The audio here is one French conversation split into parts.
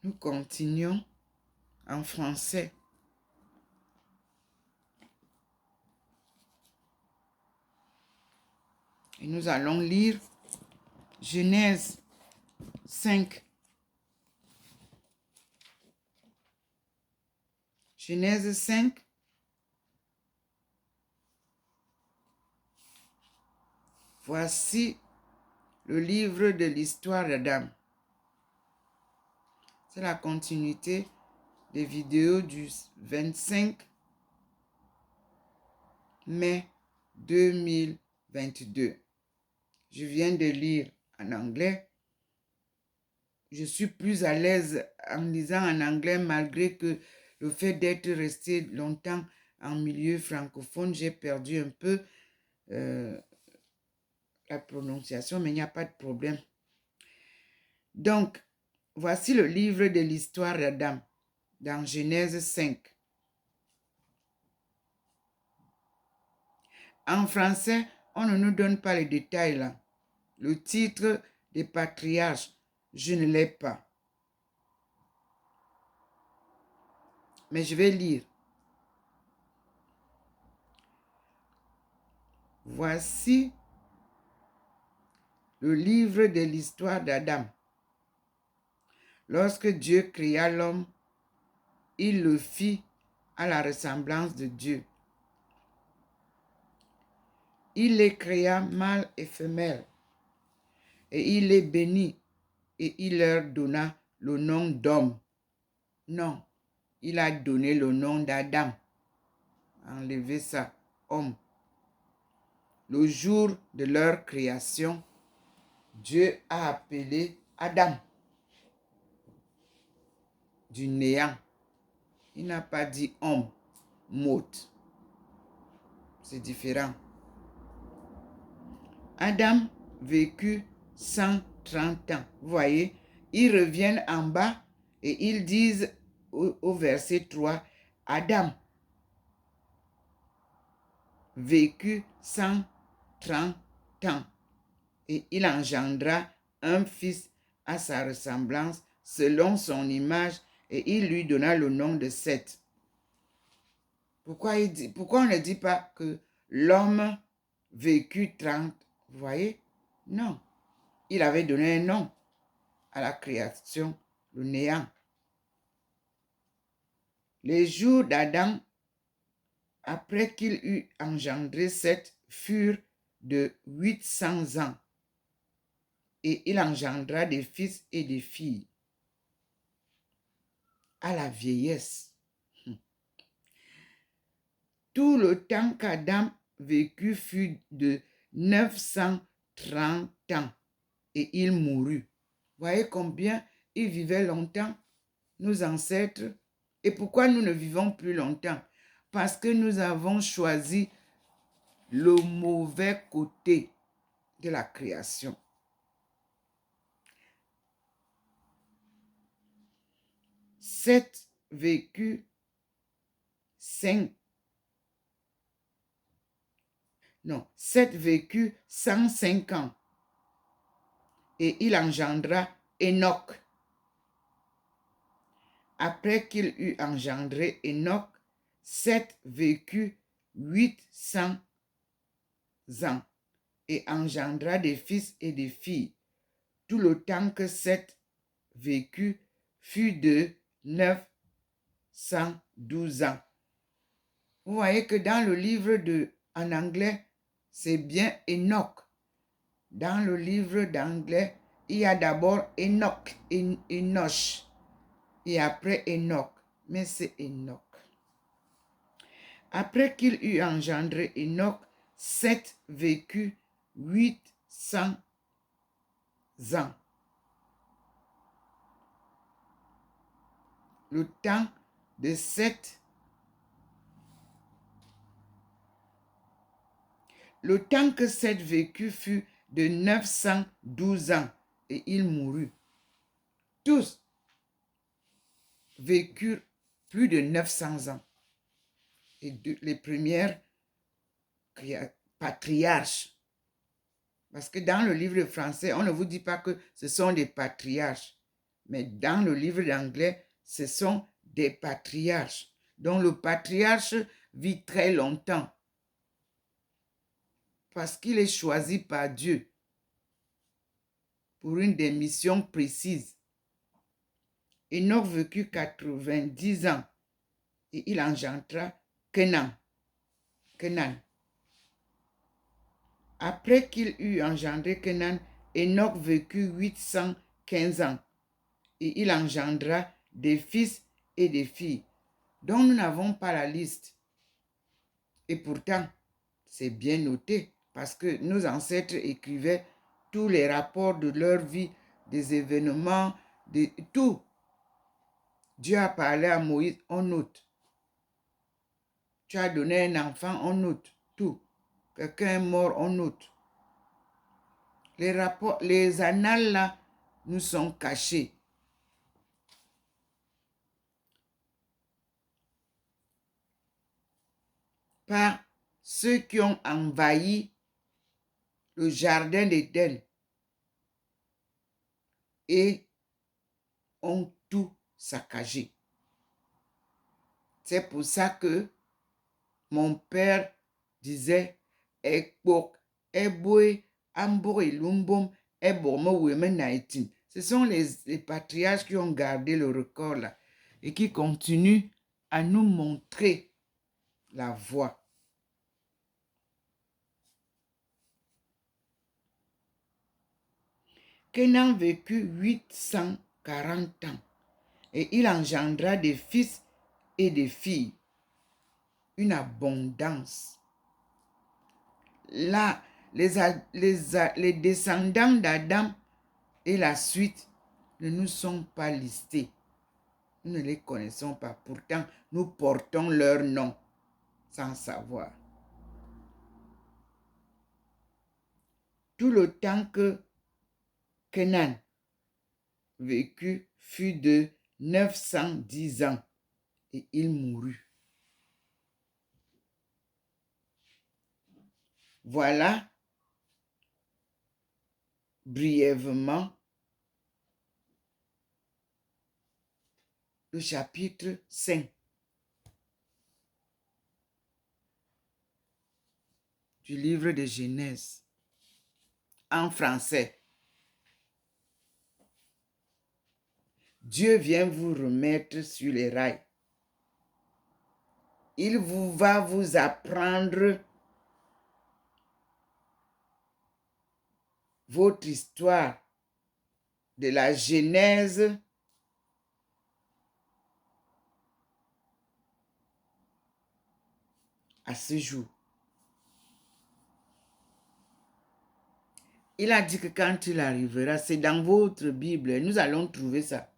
Nous continuons en français. Et nous allons lire Genèse 5. Genèse 5. Voici le livre de l'histoire d'Adam. C'est la continuité des vidéos du 25 mai 2022. Je viens de lire en anglais. Je suis plus à l'aise en lisant en anglais malgré que le fait d'être resté longtemps en milieu francophone, j'ai perdu un peu la prononciation, mais il n'y a pas de problème. Donc, voici le livre de l'histoire d'Adam dans Genèse 5. En français, on ne nous donne pas les détails là. Le titre des patriarches, je ne l'ai pas. Mais je vais lire. Voici le livre de l'histoire d'Adam. Lorsque Dieu créa l'homme, il le fit à la ressemblance de Dieu. Il les créa mâles et femelles, et il les bénit, et il leur donna le nom d'homme. Non, il a donné le nom d'Adam. Enlevez ça, homme. Le jour de leur création, Dieu a appelé Adam du néant. Il n'a pas dit homme, mot. C'est différent. Adam vécut 130 ans. Vous voyez, ils reviennent en bas et ils disent au verset 3, Adam vécut 130 ans et il engendra un fils à sa ressemblance selon son image et il lui donna le nom de Seth. Pourquoi on ne dit pas que l'homme vécut 30? Vous voyez? Non. Il avait donné un nom à la création, le néant. Les jours d'Adam, après qu'il eut engendré Seth, furent de 800 ans. Et il engendra des fils et des filles. À la vieillesse. Tout le temps qu'Adam vécut fut de 930 ans. Et il mourut. Voyez combien il vivait longtemps, nos ancêtres. Et pourquoi nous ne vivons plus longtemps? Parce que nous avons choisi le mauvais côté de la création. Seth vécut 105 ans. Et il engendra Enoch. Après qu'il eut engendré Enoch, Seth vécut 800 ans et engendra des fils et des filles. Tout le temps que Seth vécut fut de 912 ans. Vous voyez que dans le livre en anglais, c'est bien Enoch. Dans le livre d'anglais, il y a d'abord Enoch, Enoch, et après Enoch, mais c'est Enoch. Après qu'il eut engendré Enoch, Seth vécut 800 ans. Le temps de Seth, le temps que Seth vécut fut de 912 ans et il mourut. Tous vécurent plus de 900 ans. Et les premières patriarches. Parce que dans le livre français, on ne vous dit pas que ce sont des patriarches. Mais dans le livre d'anglais, ce sont des patriarches. Donc le patriarche vit très longtemps parce qu'il est choisi par Dieu pour une des missions précises. Enoch vécut 90 ans et il engendra Kenan. Après qu'il eut engendré Kenan, Enoch vécut 815 ans et il engendra des fils et des filles, dont nous n'avons pas la liste. Et pourtant, c'est bien noté parce que nos ancêtres écrivaient tous les rapports de leur vie, des événements, de tout. Dieu a parlé à Moïse, on note. Tu as donné un enfant, on note. Tout. Quelqu'un est mort, on note. Les rapports, les annales là, nous sont cachés. Par ceux qui ont envahi le jardin d'Éden et ont tout saccagé. C'est pour ça que mon père disait Ekpok, Eboe, Ambo et Lumbom, Ebome Wemenaitin. Ce sont les patriarches qui ont gardé le record là et qui continuent à nous montrer la voie. Kenan vécut 840 ans et il engendra des fils et des filles. Une abondance. Là, les descendants d'Adam et la suite ne nous sont pas listés. Nous ne les connaissons pas. Pourtant, nous portons leur nom sans savoir. Tout le temps que Kenan vécut fut de 910 ans et il mourut. Voilà brièvement le chapitre 5 du livre de Genèse en français. Dieu vient vous remettre sur les rails. Il va vous apprendre votre histoire de la Genèse à ce jour. Il a dit que quand il arrivera, c'est dans votre Bible, nous allons trouver ça.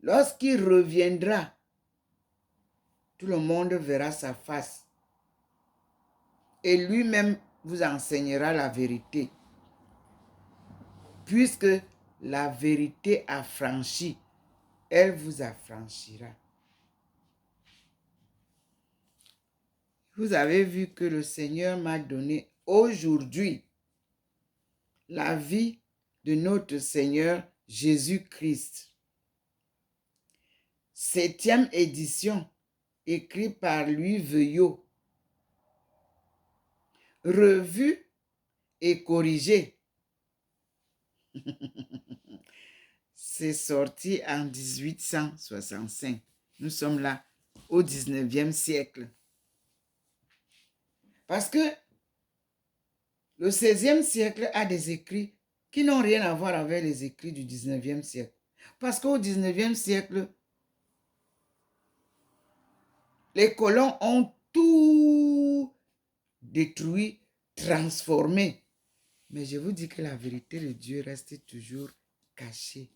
Lorsqu'il reviendra, tout le monde verra sa face. Et lui-même vous enseignera la vérité. Puisque la vérité affranchit, elle vous affranchira. Vous avez vu que le Seigneur m'a donné aujourd'hui la vie de notre Seigneur Jésus-Christ. 7e édition, écrit par Louis Veuillot. Revue et corrigée. C'est sorti en 1865. Nous sommes là au 19e siècle. Parce que le 16e siècle a des écrits qui n'ont rien à voir avec les écrits du 19e siècle. Parce qu'au 19e siècle, les colons ont tout détruit, transformé. Mais je vous dis que la vérité de Dieu reste toujours cachée.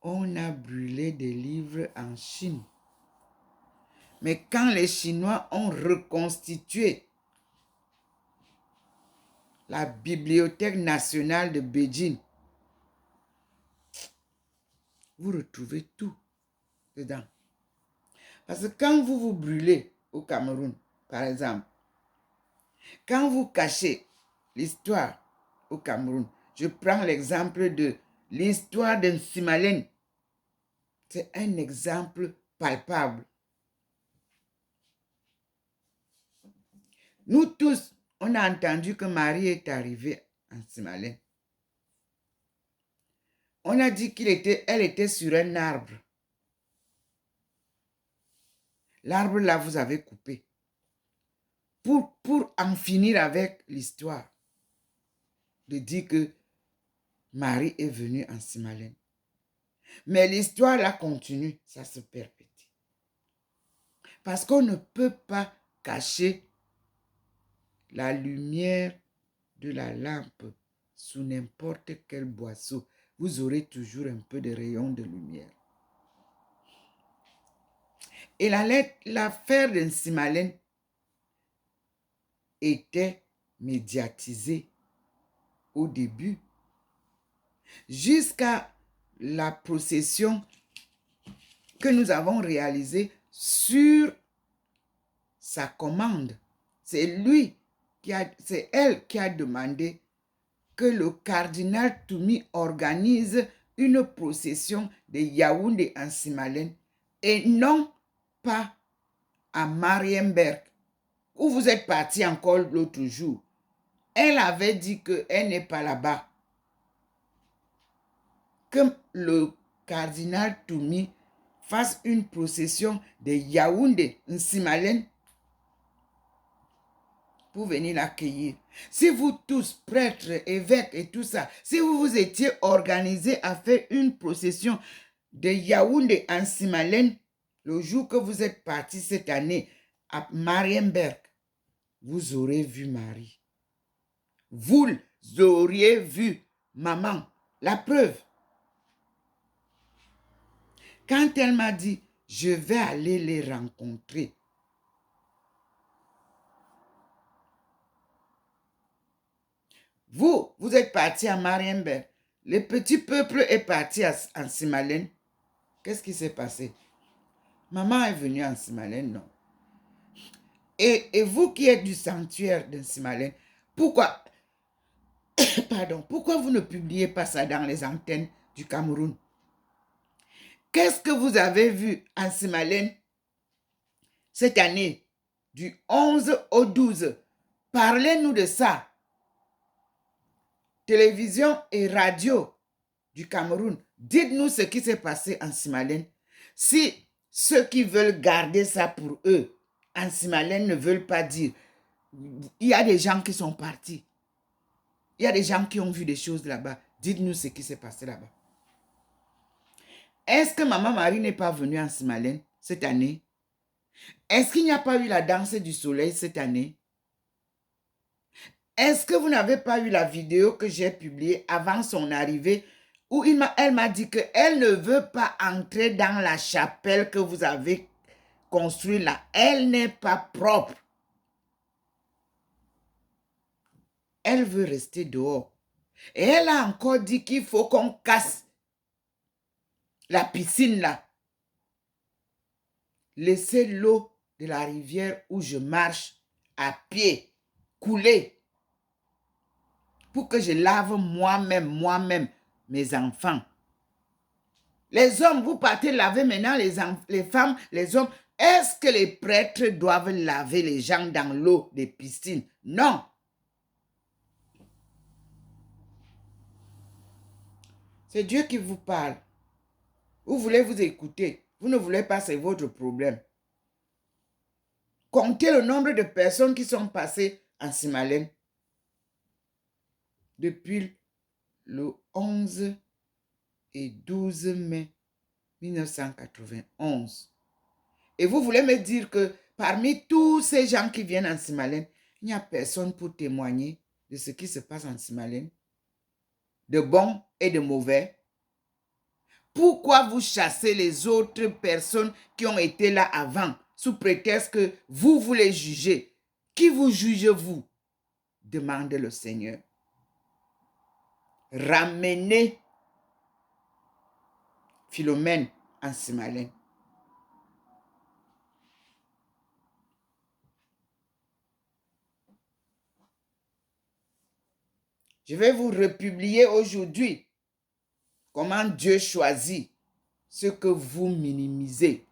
On a brûlé des livres en Chine. Mais quand les Chinois ont reconstitué la Bibliothèque nationale de Beijing, vous retrouvez tout dedans. Parce que quand vous vous brûlez au Cameroun, par exemple, quand vous cachez l'histoire au Cameroun, Je prends l'exemple de l'histoire d'un Simalène. C'est un exemple palpable. Nous tous, on a entendu que Marie est arrivée en Simalène. On a dit qu'elle était sur un arbre. L'arbre là, vous avez coupé. Pour en finir avec l'histoire, de dire que Marie est venue en Simalène. Mais l'histoire là continue, ça se perpétue. Parce qu'on ne peut pas cacher la lumière de la lampe sous n'importe quel boisseau. Vous aurez toujours un peu de rayon de lumière. Et l'affaire de Simalène était médiatisée au début, jusqu'à la procession que nous avons réalisée sur sa commande. C'est elle qui a demandé que le cardinal Toumi organise une procession de Yaoundé en Simalène et non pas à Marienberg, où vous êtes parti encore l'autre jour. Elle avait dit qu'elle n'est pas là-bas. Que le cardinal Toumi fasse une procession de Yaoundé en Simalène pour venir l'accueillir. Si vous tous, prêtres, évêques et tout ça, si vous vous étiez organisés à faire une procession de Yaoundé en Simalène, le jour que vous êtes partis cette année à Marienberg, vous aurez vu Marie. Vous auriez vu maman. La preuve. Quand elle m'a dit, je vais aller les rencontrer. Vous êtes parti à Marienberg. Le petit peuple est parti en Simalène. Qu'est-ce qui s'est passé? Maman est venue en Simalène, non. Et vous qui êtes du sanctuaire de Simalène, pourquoi, pourquoi vous ne publiez pas ça dans les antennes du Cameroun? Qu'est-ce que vous avez vu en Simalène cette année, du 11 au 12? Parlez-nous de ça. Télévision et radio du Cameroun, dites-nous ce qui s'est passé en Simalène. Si ceux qui veulent garder ça pour eux, en Simalène, ne veulent pas dire, il y a des gens qui sont partis. Il y a des gens qui ont vu des choses là-bas. Dites-nous ce qui s'est passé là-bas. Est-ce que Maman Marie n'est pas venue en Simalène cette année? Est-ce qu'il n'y a pas eu la danse du soleil cette année? Est-ce que vous n'avez pas eu la vidéo que j'ai publiée avant son arrivée où elle m'a dit qu'elle ne veut pas entrer dans la chapelle que vous avez construite là. Elle n'est pas propre. Elle veut rester dehors. Et elle a encore dit qu'il faut qu'on casse la piscine là. Laissez l'eau de la rivière où je marche à pied couler pour que je lave moi-même, mes enfants. Les hommes, vous partez laver maintenant les femmes, les hommes. Est-ce que les prêtres doivent laver les gens dans l'eau des piscines? Non. C'est Dieu qui vous parle. Vous voulez vous écouter. Vous ne voulez pas, c'est votre problème. Comptez le nombre de personnes qui sont passées en Simalène depuis le 11 et 12 mai 1991. Et vous voulez me dire que parmi tous ces gens qui viennent en Simalène, il n'y a personne pour témoigner de ce qui se passe en Simalène, de bon et de mauvais. Pourquoi vous chassez les autres personnes qui ont été là avant, sous prétexte que vous voulez juger? Qui vous juge-vous? Demande le Seigneur. Ramenez Philomène en Simalène. Je vais vous republier aujourd'hui comment Dieu choisit ce que vous minimisez.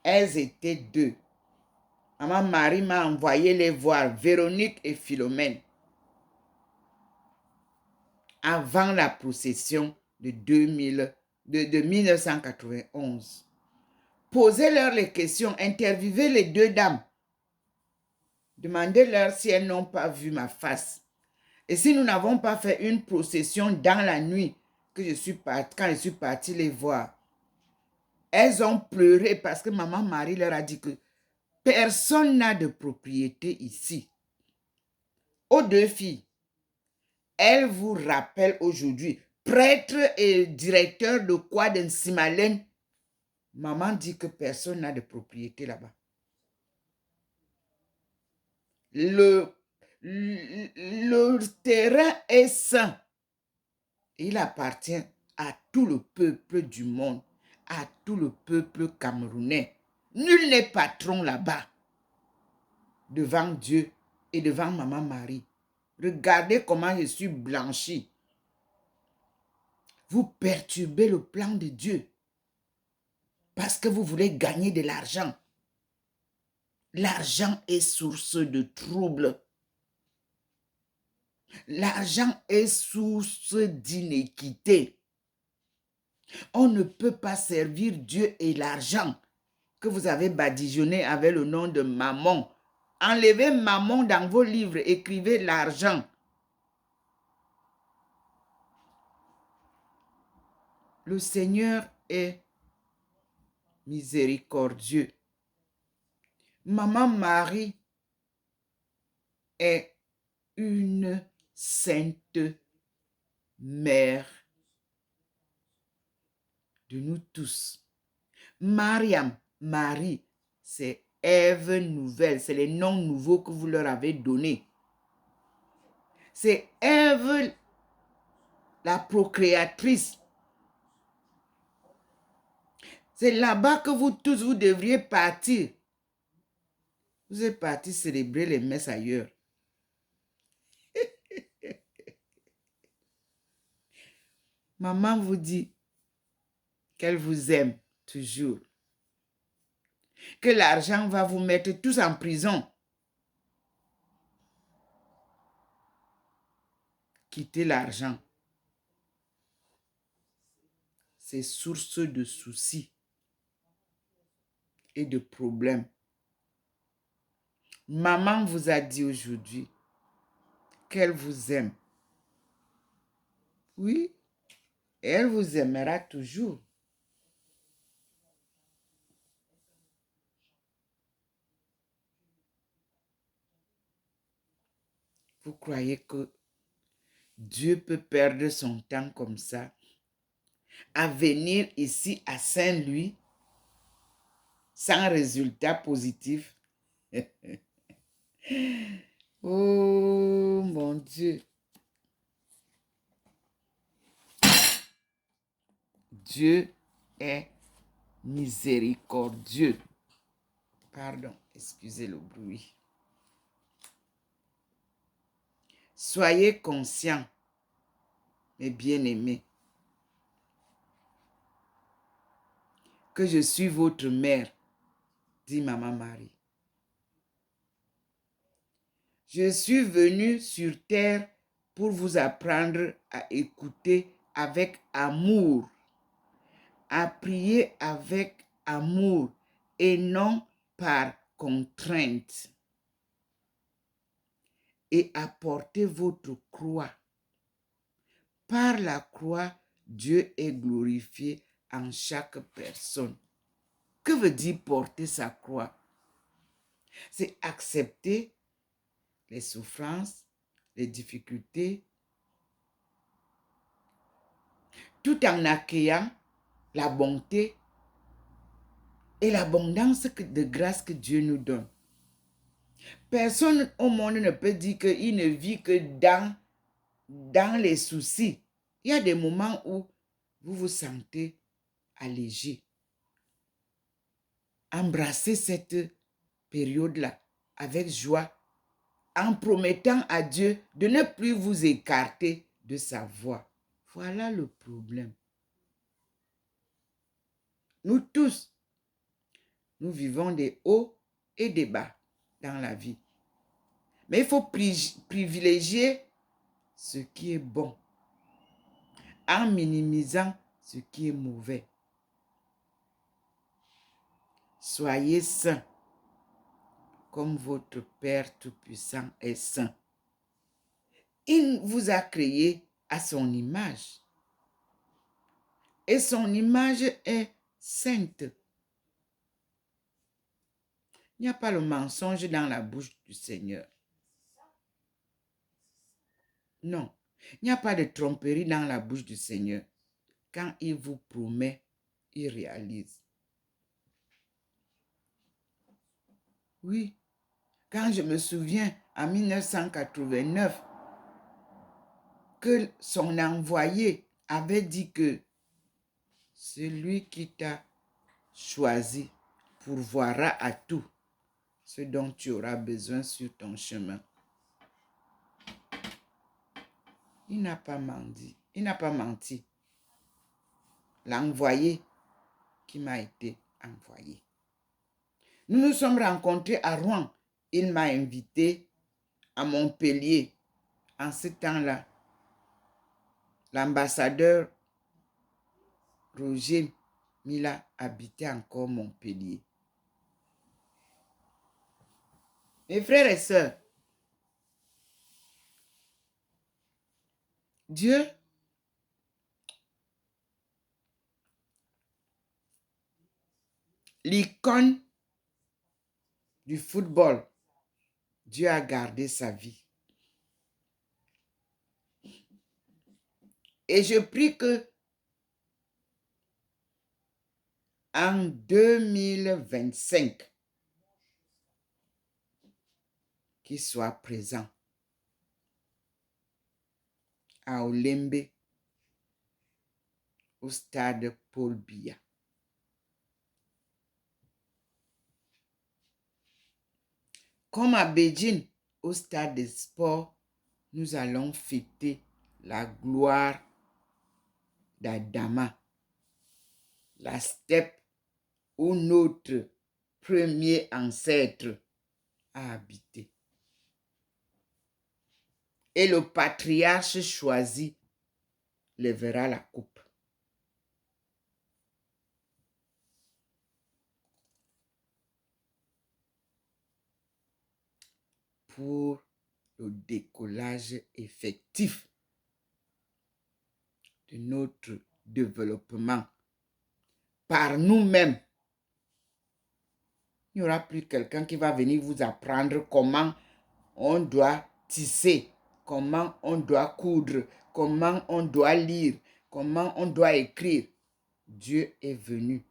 Elles étaient deux. Maman Marie m'a envoyé les voir, Véronique et Philomène, avant la procession de 1991. Posez-leur les questions, interviewez les deux dames. Demandez-leur si elles n'ont pas vu ma face. Et si nous n'avons pas fait une procession dans la nuit quand je suis partie les voir, elles ont pleuré parce que maman Marie leur a dit que personne n'a de propriété ici. Aux deux filles, elle vous rappelle aujourd'hui, prêtre et directeur de quoi d'un Simalène, maman dit que personne n'a de propriété là-bas. Le terrain est saint. Il appartient à tout le peuple du monde, à tout le peuple camerounais. Nul n'est patron là-bas, devant Dieu et devant maman Marie. Regardez comment je suis blanchie. Vous perturbez le plan de Dieu parce que vous voulez gagner de l'argent. L'argent est source de troubles. L'argent est source d'inéquité. On ne peut pas servir Dieu et l'argent que vous avez badigeonné avec le nom de maman. Enlevez maman dans vos livres, écrivez l'argent. Le Seigneur est miséricordieux. Maman Marie est une sainte mère de nous tous. Mariam, Marie, c'est Ève nouvelle, c'est les noms nouveaux que vous leur avez donnés. C'est Ève, la procréatrice. C'est là-bas que vous tous, vous devriez partir. Vous êtes partis célébrer les messes ailleurs. Maman vous dit qu'elle vous aime toujours. Que l'argent va vous mettre tous en prison. Quittez l'argent. C'est source de soucis et de problèmes. Maman vous a dit aujourd'hui qu'elle vous aime. Oui, et elle vous aimera toujours. Vous croyez que Dieu peut perdre son temps comme ça à venir ici à Saint-Louis sans résultat positif? Oh mon Dieu! Dieu est miséricordieux. Pardon, excusez le bruit. Soyez conscients, mes bien-aimés, que je suis votre mère, dit maman Marie. Je suis venue sur terre pour vous apprendre à écouter avec amour, à prier avec amour et non par contrainte, et à porter votre croix. Par la croix, Dieu est glorifié en chaque personne. Que veut dire porter sa croix? C'est accepter les souffrances, les difficultés, tout en accueillant la bonté et l'abondance de grâce que Dieu nous donne. Personne au monde ne peut dire qu'il ne vit que dans les soucis. Il y a des moments où vous vous sentez allégé. Embrassez cette période-là avec joie en promettant à Dieu de ne plus vous écarter de sa voix. Voilà le problème. Nous tous, nous vivons des hauts et des bas dans la vie. Mais il faut privilégier ce qui est bon en minimisant ce qui est mauvais. Soyez saints comme votre Père Tout-Puissant est saint. Il vous a créé à son image. Et son image est sainte. Il n'y a pas le mensonge dans la bouche du Seigneur. Non, il n'y a pas de tromperie dans la bouche du Seigneur. Quand il vous promet, il réalise. Oui, quand je me souviens en 1989 que son envoyé avait dit que celui qui t'a choisi pourvoira à tout ce dont tu auras besoin sur ton chemin. Il n'a pas menti. Il n'a pas menti. L'envoyé qui m'a été envoyé. Nous nous sommes rencontrés à Rouen. Il m'a invité à Montpellier. En ce temps-là, l'ambassadeur Roger Mila habitait encore Montpellier. Mes frères et sœurs, Dieu l'icône du football, Dieu a gardé sa vie. Et je prie que en 2025, qu'il soit présent à Olembe, au stade Paul Biya. Comme à Beijing, au stade des sports, nous allons fêter la gloire d'Adama, la steppe où notre premier ancêtre a habité. Et le patriarche choisi lèvera la coupe. Pour le décollage effectif de notre développement par nous-mêmes. Il n'y aura plus quelqu'un qui va venir vous apprendre comment on doit tisser, comment on doit coudre, comment on doit lire, comment on doit écrire. Dieu est venu.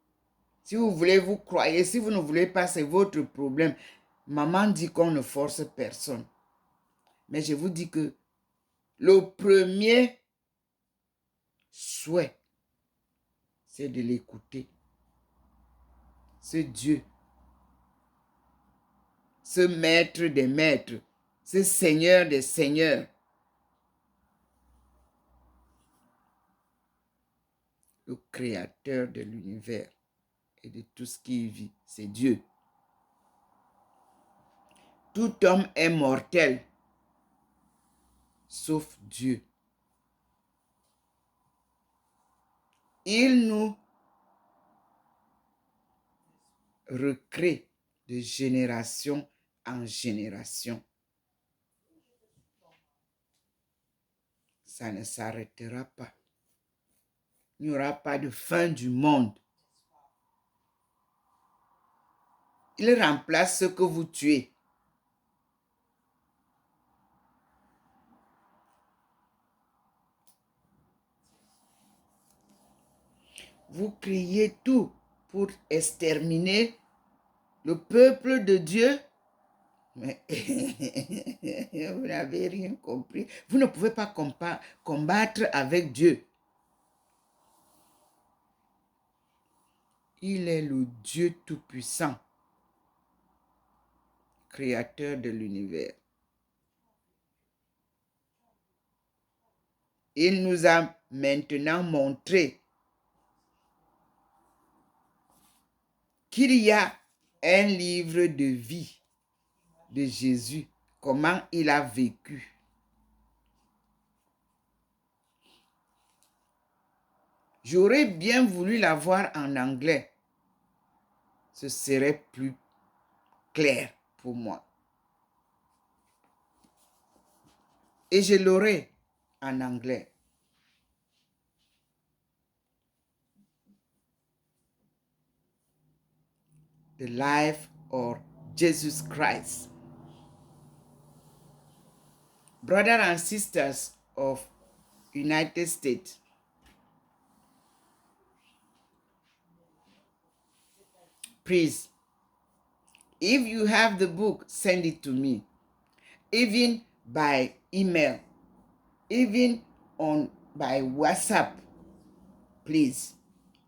Si vous voulez, vous croyez. Si vous ne voulez pas, c'est votre problème. Maman dit qu'on ne force personne. Mais je vous dis que le premier souhait, c'est de l'écouter. Ce Dieu, ce maître des maîtres, ce Seigneur des seigneurs. Le créateur de l'univers et de tout ce qui vit, c'est Dieu. Tout homme est mortel, sauf Dieu. Il nous recrée de génération en génération. Ça ne s'arrêtera pas. Il n'y aura pas de fin du monde. Il remplace ce que vous tuez. Vous criez tout pour exterminer le peuple de Dieu. Mais vous n'avez rien compris. Vous ne pouvez pas combattre avec Dieu. Il est le Dieu Tout-Puissant, créateur de l'univers. Il nous a maintenant montré qu'il y a un livre de vie de Jésus, comment il a vécu. J'aurais bien voulu l'avoir en anglais. Ce serait plus clair pour moi. Et je l'aurai en anglais. The life of Jesus Christ. Brothers and sisters of United States, please, if you have the book, send it to me, even by email, even by WhatsApp, please.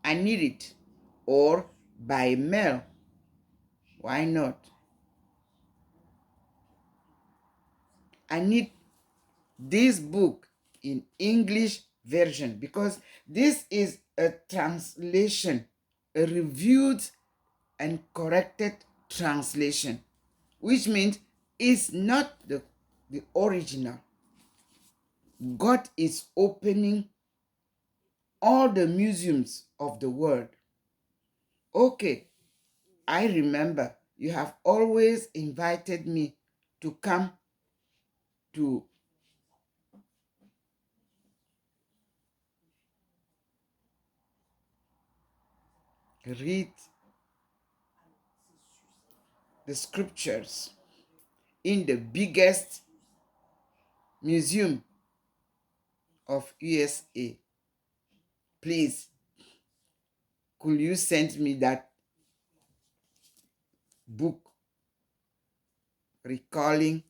I need it. Or by mail. Why not? I need this book in English version because this is a translation, a reviewed and corrected translation, which means it's not the original. God is opening all the museums of the world. Okay, I remember you have always invited me to come to read the scriptures in the biggest museum of USA. Please, could you send me that book recalling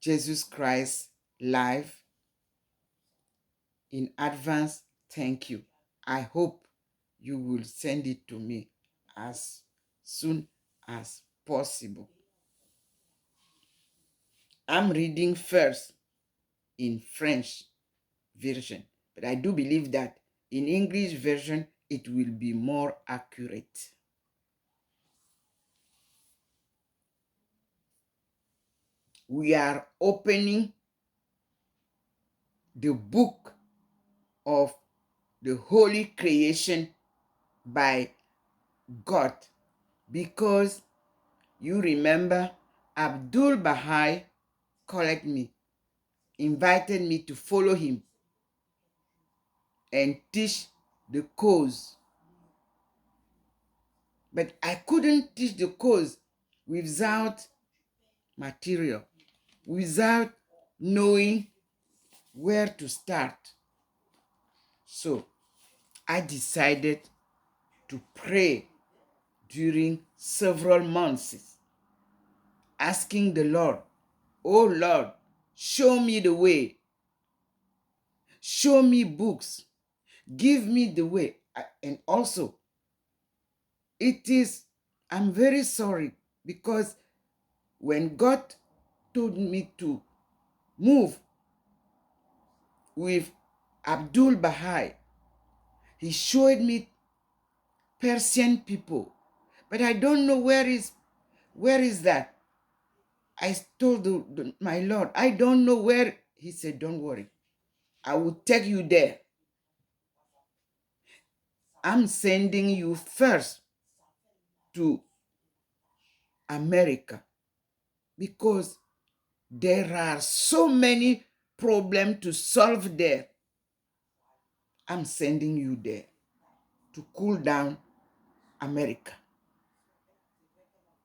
Jesus Christ life in advance? Thank you. I hope you will send it to me as soon as possible. I'm reading first in French version, but I do believe that in English version, it will be more accurate. We are opening the book of the holy creation by God, because you remember Abdul Baha'i called me, invited me to follow him and teach the cause. But I couldn't teach the cause without material, without knowing where to start. So I decided to pray during several months, asking the Lord, oh Lord, show me the way. Show me books. Give me the way. And also, I'm very sorry because when God told me to move with Abdul Baha'i, he showed me Persian people. But I don't know where is that. I told my Lord, I don't know where. He said, don't worry. I will take you there. I'm sending you first to America because there are so many problems to solve there. I'm sending you there to cool down America.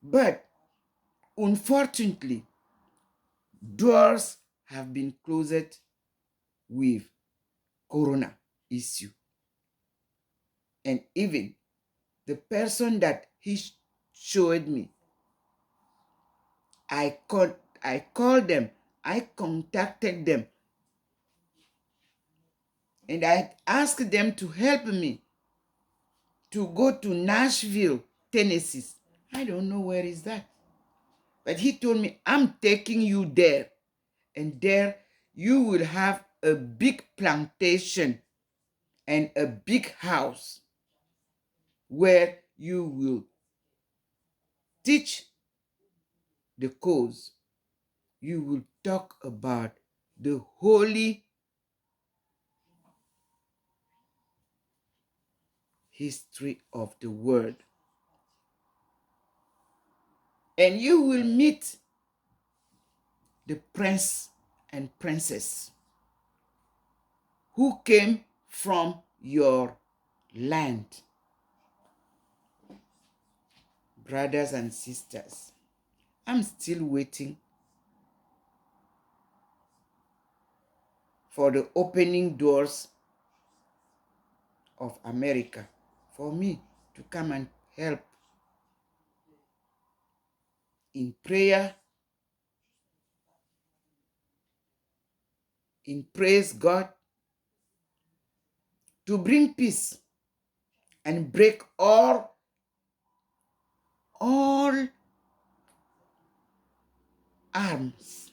But unfortunately, doors have been closed with corona issue. And even the person that he showed me, I called them, I contacted them, and I asked them to help me to go to Nashville, Tennessee. I don't know where is that. But he told me, I'm taking you there. And there you will have a big plantation and a big house where you will teach the cause. You will talk about the holy history of the world. And you will meet the prince and princess who came from your land. Brothers and sisters, I'm still waiting for the opening doors of America for me to come and help in prayer, in praise God, to bring peace and break all arms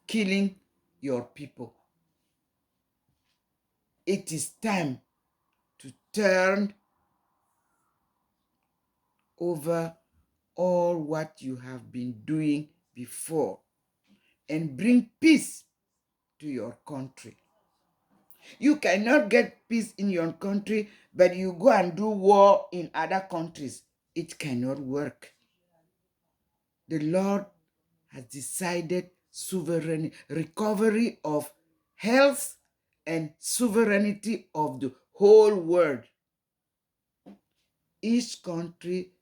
killing your people. It is time to turn over all what you have been doing before and bring peace to your country. You cannot get peace in your country, but you go and do war in other countries. It cannot work. The Lord has decided recovery of health and sovereignty of the whole world. Each country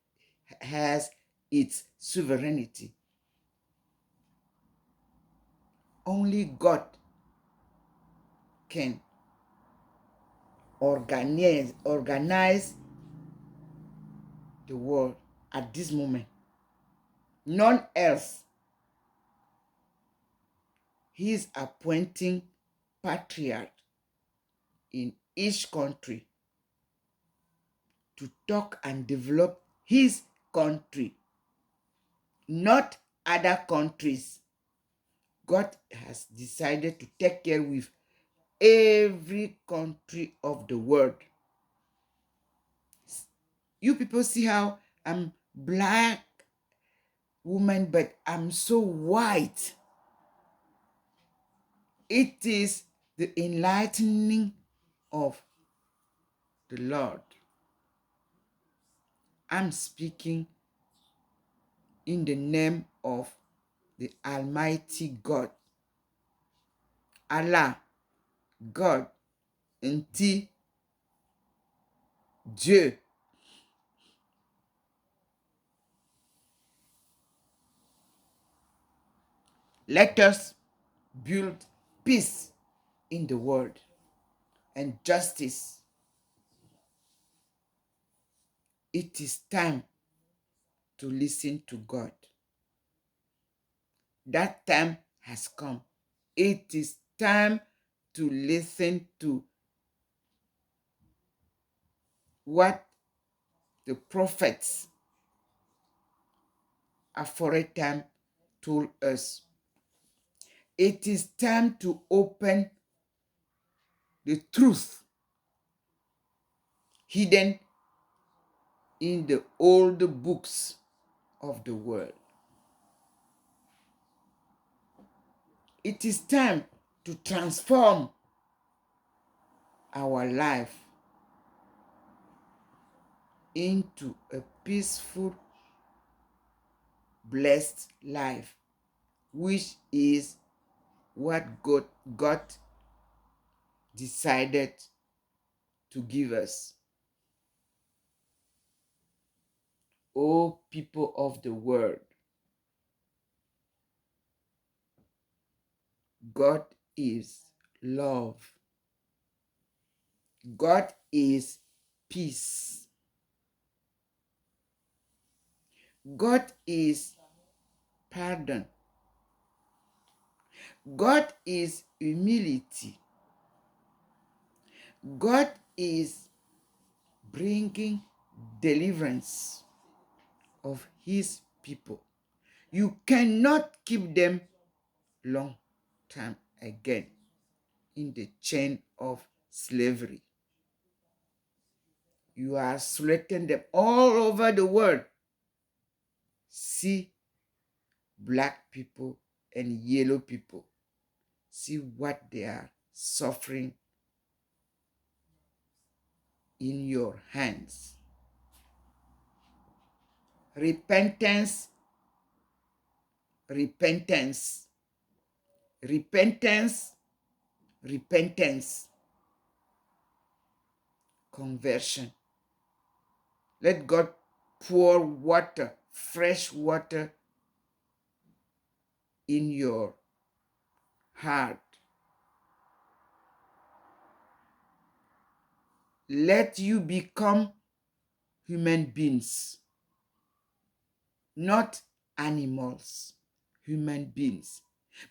has its sovereignty. Only God can organize the world at this moment. None else. He is appointing patriarch in each country to talk and develop his country, not other countries. God has decided to take care with every country of the world. You people see how I'm black woman, but I'm so white. It is the enlightening of the Lord. I'm speaking in the name of the Almighty God. Allah, God, Nti, Dieu. Let us build peace in the world and justice. It is time to listen to God. That time has come. It is time to listen to what the prophets aforetime told us. It is time to open the truth hidden in the old books of the world. It is time to transform our life into a peaceful, blessed life, which is what God decided to give us. O people of the world, God is love. God is peace. God is pardon. God is humility. God is bringing deliverance of his people. You cannot keep them long time again. in the chain of slavery. You are sweating them all over the world. See black people and yellow people. See what they are suffering in your hands. Repentance, repentance, repentance, repentance, conversion. Let God pour water, fresh water in your heart. Let you become human beings, not animals, human beings.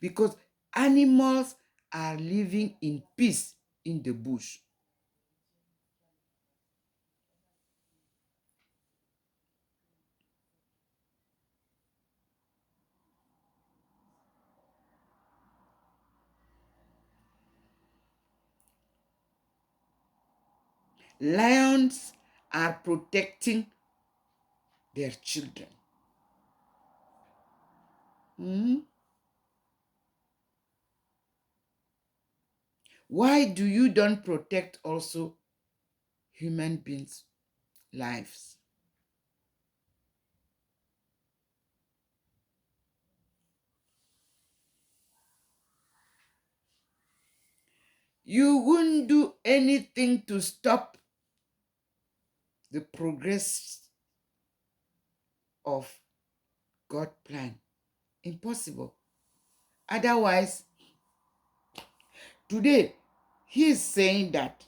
Because animals are living in peace in the bush. Lions are protecting their children. Why do you don't protect also human beings' lives? You wouldn't do anything to stop the progress of God's plan. Impossible. Otherwise, today, he is saying that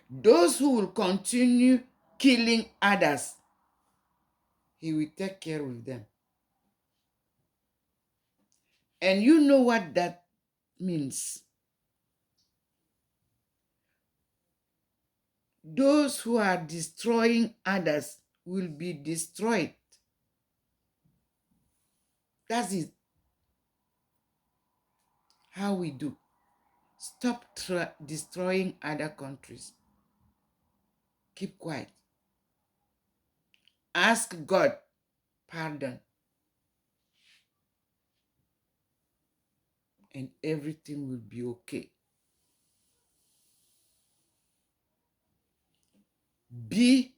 those who will continue killing others, he will take care of them. And you know what that means. Those who are destroying others will be destroyed. That is how we do. Stop destroying other countries. Keep quiet. Ask God pardon. And everything will be okay. Be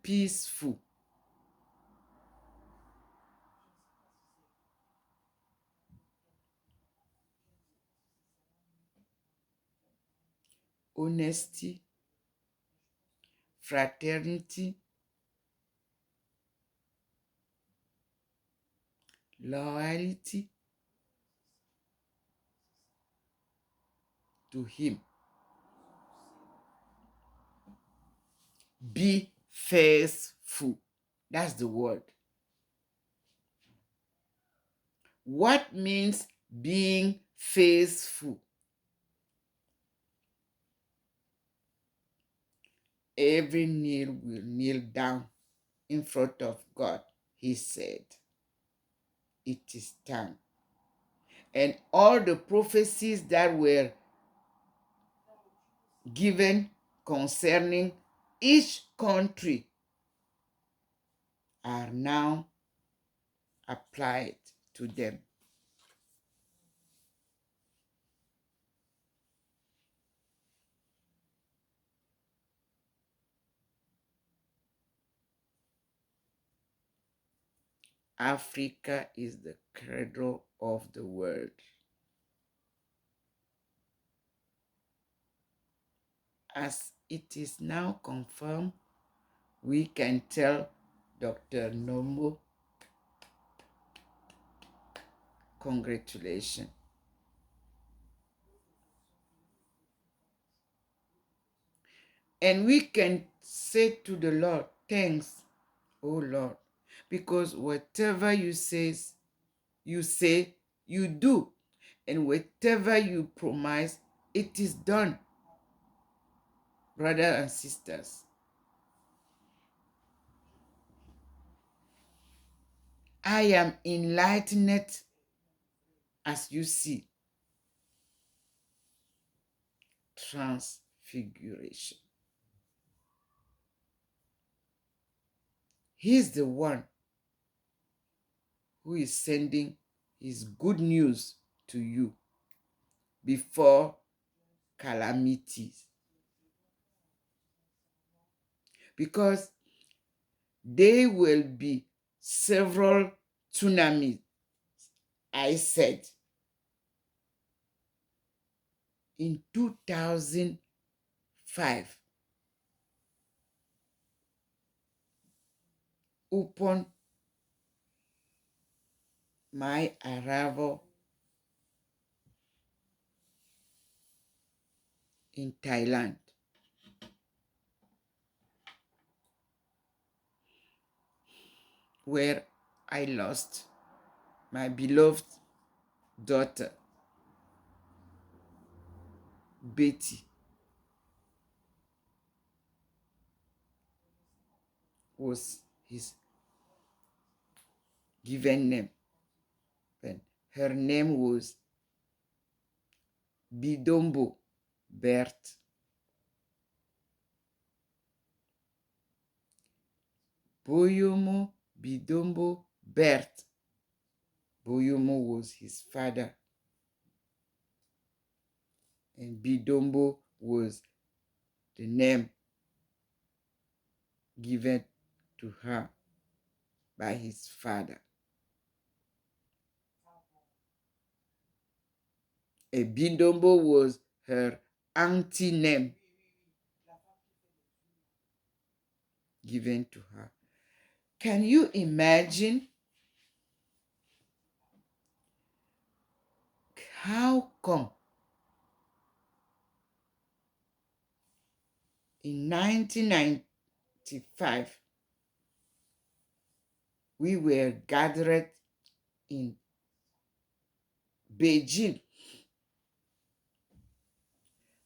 peaceful. Honesty, fraternity, loyalty to him. Be faithful. That's the word. What means being faithful? Every knee will kneel down in front of God. He said, it is time. And all the prophecies that were given concerning each country are now applied to them. Africa is the cradle of the world. As it is now confirmed, we can tell Dr. Nomo, congratulations. And we can say to the Lord, thanks, oh Lord, because whatever you say, you do. And whatever you promise, it is done. Brothers and sisters, I am enlightened as you see. transfiguration. He's the one who is sending his good news to you before calamities. Because there will be several tsunamis, I said, in 2005 upon my arrival in Thailand. Where I lost my beloved daughter, Betty, was his given name. And her name was Bidombo Bert. Boyomo Bidombo Bert. Boyomo was his father, and Bidombo was the name given to her by his father. And Bidombo was her auntie name given to her. Can you imagine how come in 1995 we were gathered in Beijing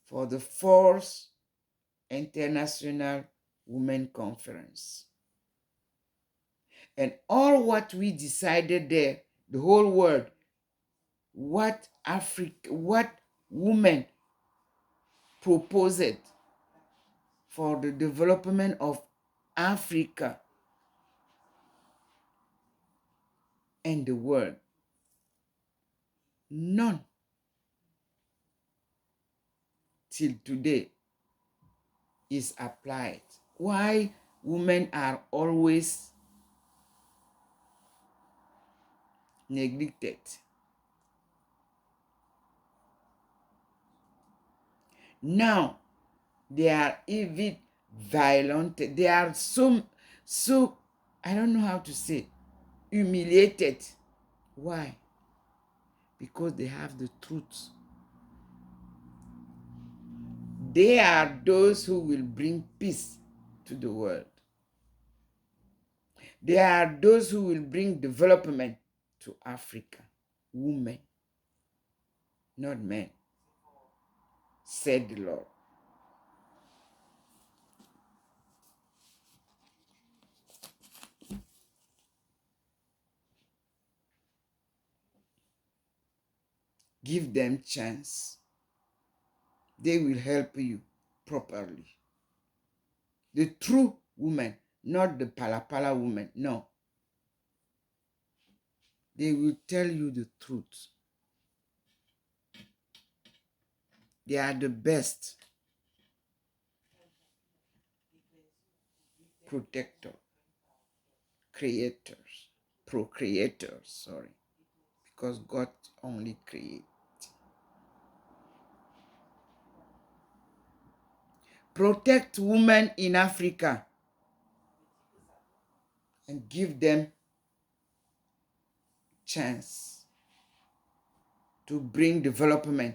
for the 4th International Women Conference? And all what we decided there, the whole world, what women proposed for the development of Africa and the world, none till today is applied. Why women are always neglected? Now they are even violent. They are so I don't know how to say, humiliated. Why? Because they have the truth. They are those who will bring peace to the world. They are those who will bring development to Africa. Women, not men, said the Lord. Give them chance. They will help you properly. The true woman, not the palapala woman, no. They will tell you the truth. They are the best protector, creators, procreators, sorry, because God only creates. Protect women in Africa and give them chance to bring development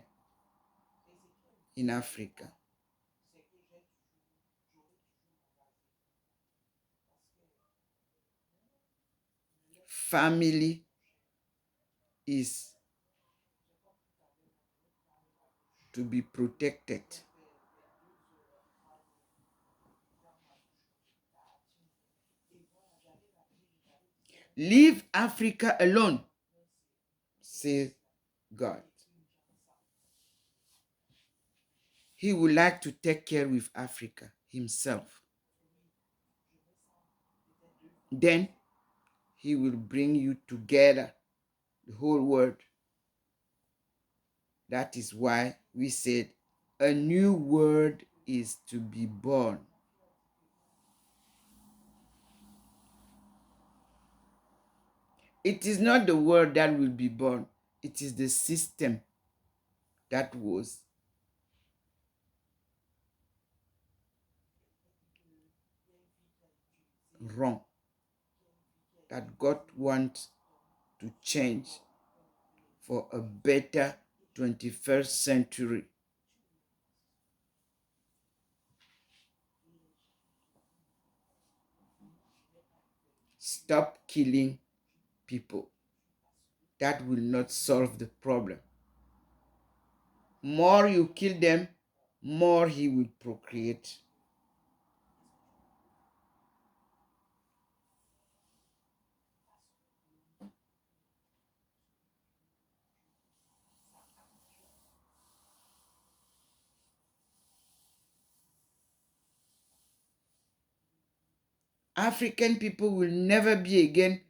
in Africa. Family is to be protected. Leave Africa alone, says God. He would like to take care with Africa himself. Then he will bring you together, the whole world. That is why we said a new world is to be born. It is not the world that will be born. It is the system that was wrong, that God wants to change for a better 21st century. Stop killing people. That will not solve the problem. More you kill them, more he will procreate. African people will never be again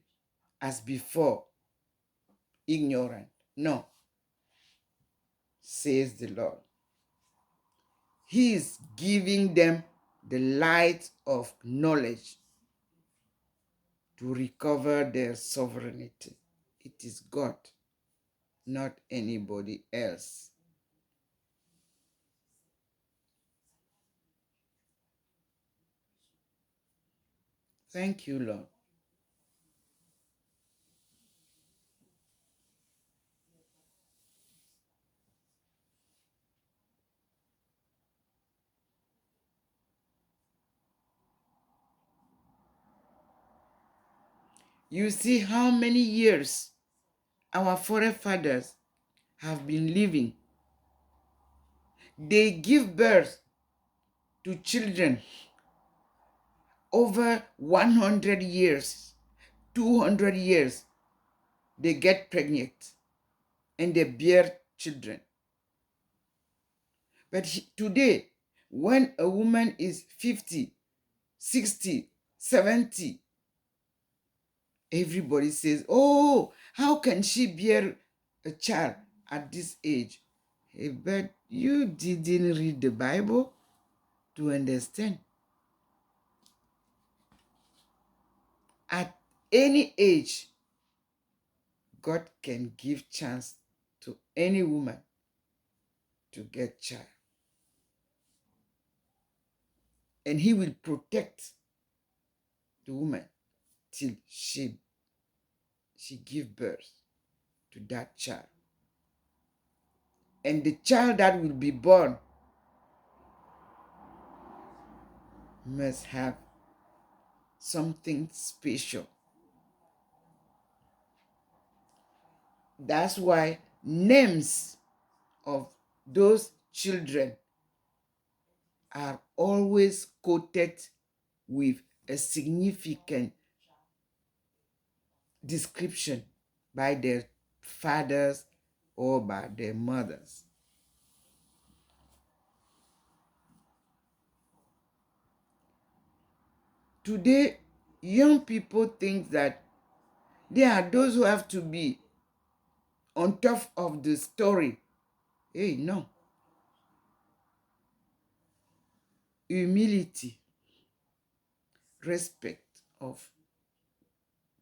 as before, ignorant. No, says the Lord. He is giving them the light of knowledge to recover their sovereignty. It is God, not anybody else. Thank you, Lord. You see how many years our forefathers have been living. They give birth to children over 100 years, 200 years. They get pregnant and they bear children. But today, when a woman is 50, 60, 70, everybody says, oh, how can she bear a child at this age? But you didn't read the Bible to understand. At any age, God can give chance to any woman to get child. And he will protect the woman till she give birth to that child. And the child that will be born must have something special. That's why names of those children are always quoted with a significant description by their fathers or by their mothers. Today, young people think that they are those who have to be on top of the story. Hey, no. Humility, respect of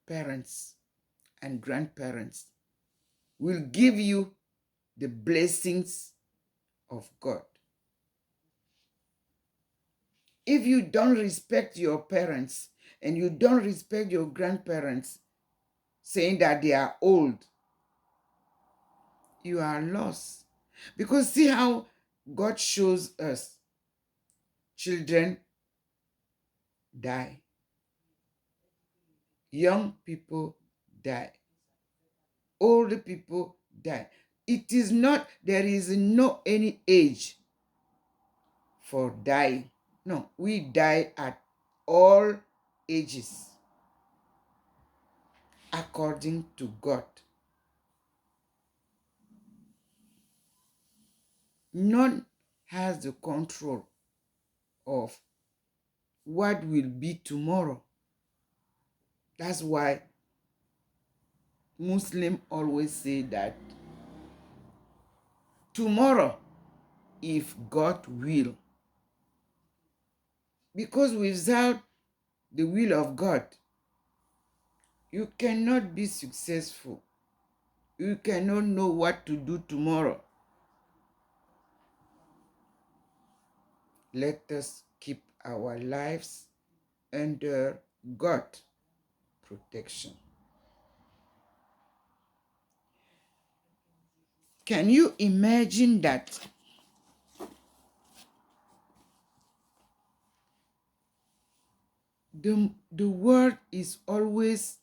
parents and grandparents will give you the blessings of God. If you don't respect your parents and you don't respect your grandparents, saying that they are old, you are lost. Because see how God shows us children die, young people die, old people die. It is not, there is no any age for dying. No, we die at all ages according to God. None has the control of what will be tomorrow. That's why Muslims always say that tomorrow, if God will, because without the will of God, you cannot be successful. You cannot know what to do tomorrow. Let us keep our lives under God's protection. Can you imagine that the world is always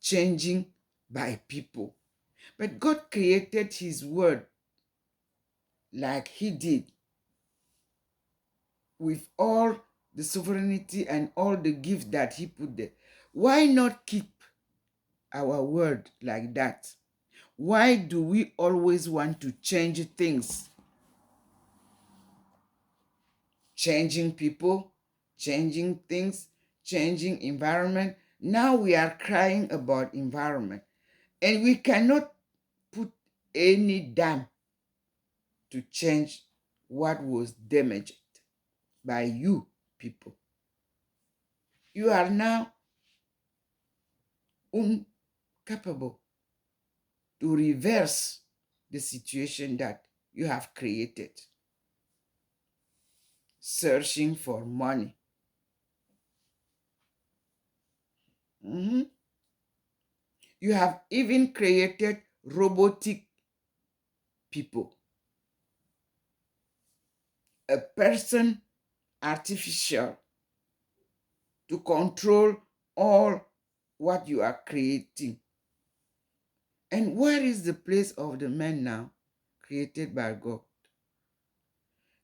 changing by people? But God created his word like he did, with all the sovereignty and all the gifts that he put there. Why not keep our word like that? Why do we always want to change things? Changing people, changing things, changing environment. Now we are crying about environment, and we cannot put any dam to change what was damaged by you people. You are now incapable to reverse the situation that you have created. Searching for money. You have even created robotic people. A person artificial to control all what you are creating. And where is the place of the man now created by God?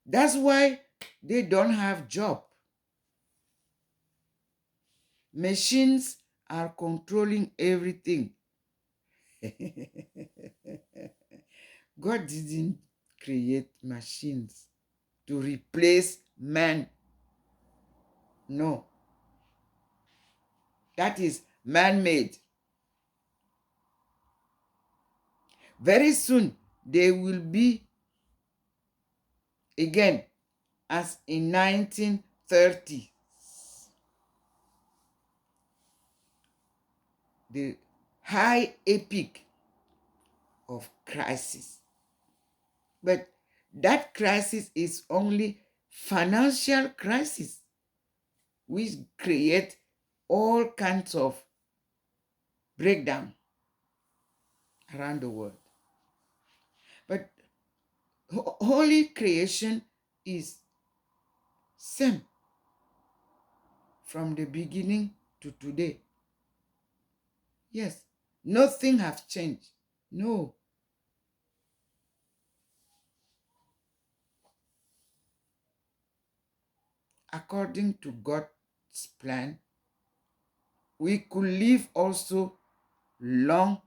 That's why they don't have job. Machines are controlling everything. God didn't create machines to replace man. No. That is man-made. Very soon, they will be again as in 1930. The high epic of crisis. But that crisis is only financial crisis, which create all kinds of breakdown around the world. But holy creation is same from the beginning to today. Yes, nothing has changed. No. According to God's plan, we could live also long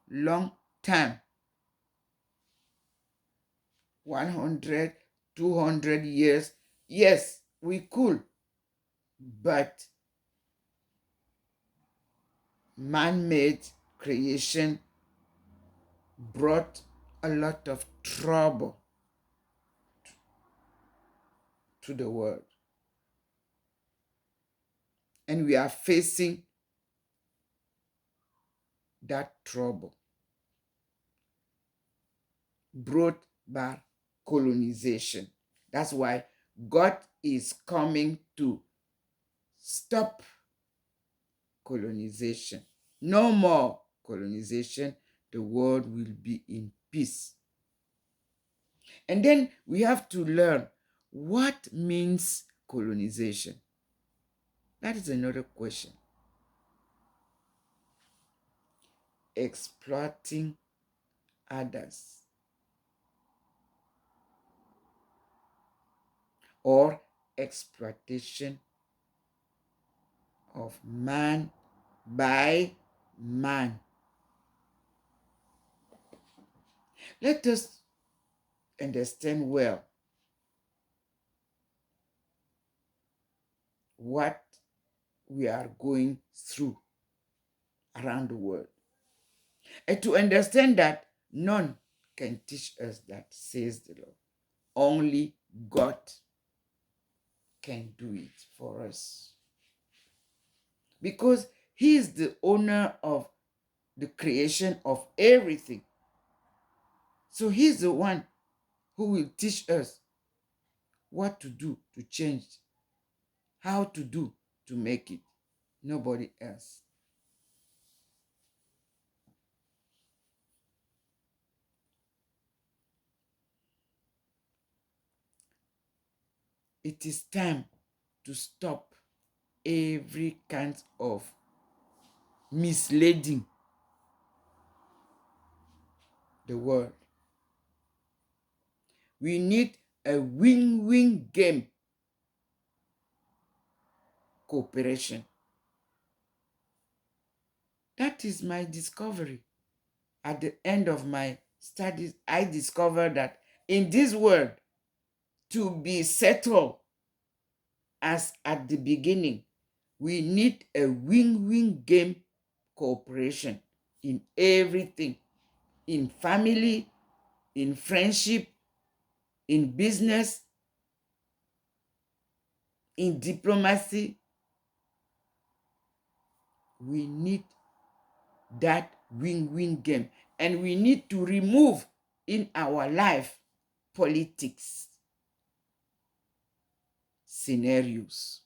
time. 100, 200 years. Yes, we could. But man-made creation brought a lot of trouble to the world. And we are facing that trouble brought by colonization. That's why God is coming to stop colonization. No more colonization. The world will be in peace. And then we have to learn what means colonization. That is another question. Exploiting others, or exploitation of man by man. Let us understand well what we are going through around the world. And to understand that none can teach us that, says the Lord. Only God can do it for us. Because He is the owner of the creation of everything. So He's the one who will teach us what to do to change, how to do to make it. Nobody else. It is time to stop every kind of misleading the world. We need a win-win game cooperation. That is my discovery. At the end of my studies, I discovered that in this world, to be settled as at the beginning, we need a win-win game cooperation in everything, in family, in friendship, in business, in diplomacy. We need that win-win game. And we need to remove in our life politics scenarios.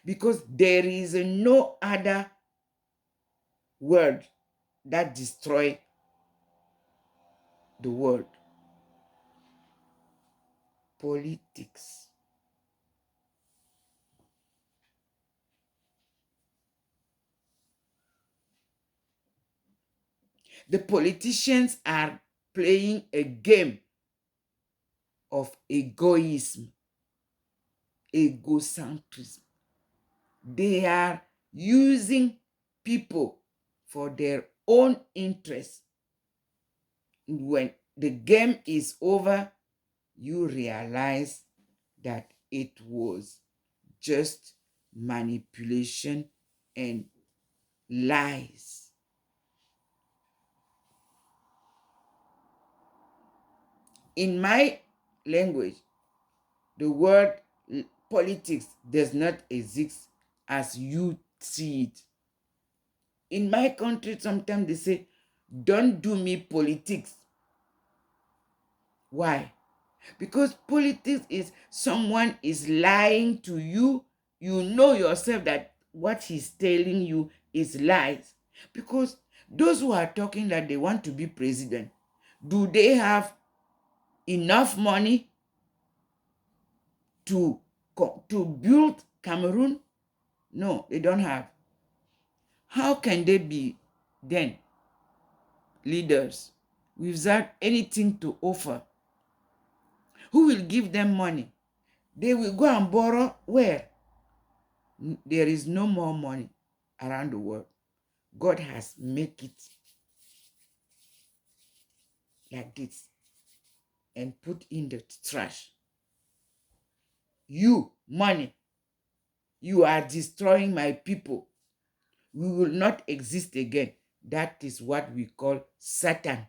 Because there is no other word that destroy the world. Politics. The politicians are playing a game of egoism, egocentrism. They are using people for their own interests. When the game is over, you realize that it was just manipulation and lies. In my language, the word politics does not exist as you see it. In my country, sometimes they say, don't do me politics. Why? Because politics is someone is lying to you. You know yourself that what he's telling you is lies. Because those who are talking that they want to be president, do they have enough money to build Cameroon? No, they don't have. How can they be then leaders without anything to offer? Who will give them money? They will go and borrow where? There is no more money around the world. God has made it like this and put in the trash. You, money, you are destroying my people. We will not exist again. That is what we call Satan.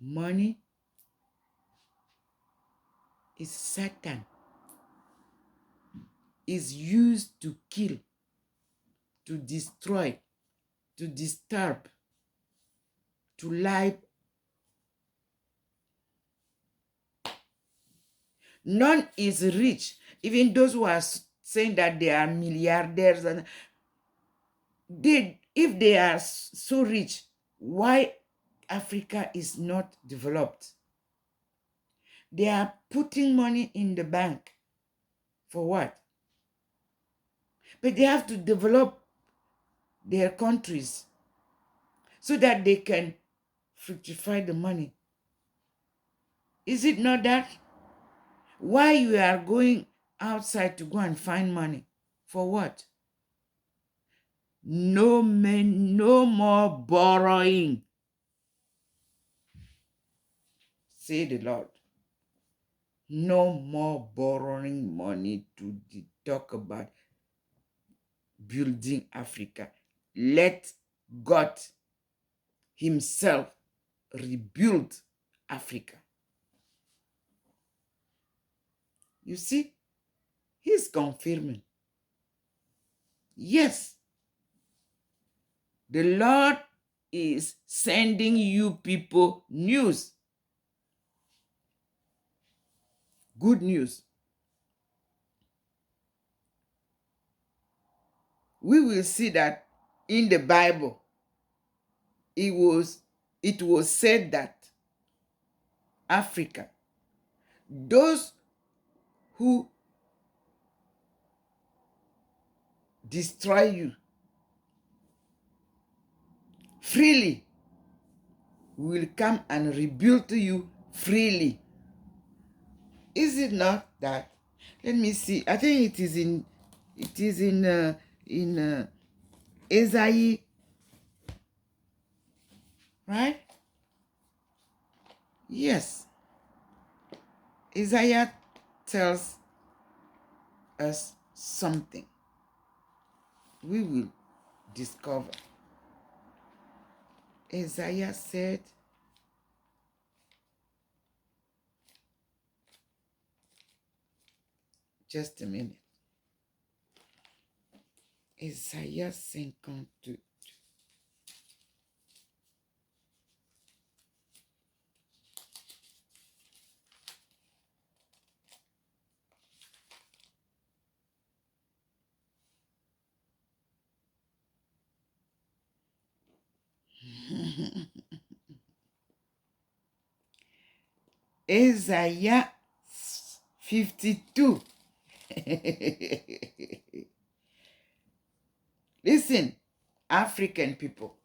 Money is Satan. Is used to kill, to destroy, to disturb, to lie. None is rich. Even those who are saying that they are milliardaires, and if they are so rich, why Africa is not developed? They are putting money in the bank. For what? But they have to develop their countries so that they can fructify the money. Is it not that? Why you are going outside to go and find money? For what? No more borrowing. say the Lord. No more borrowing money to talk about building Africa. Let God himself rebuild Africa. You see, he's confirming. Yes, the Lord is sending you people news. Good news. We will see that in the Bible, it was said that Africa, those who destroy you freely will come and rebuild you freely. Is it not that? Let me see. I think it is in Isaiah, right? Yes. Isaiah tells us something. We will discover. Isaiah said, just a minute. Isaiah 52. Isaiah 52. Listen, African people.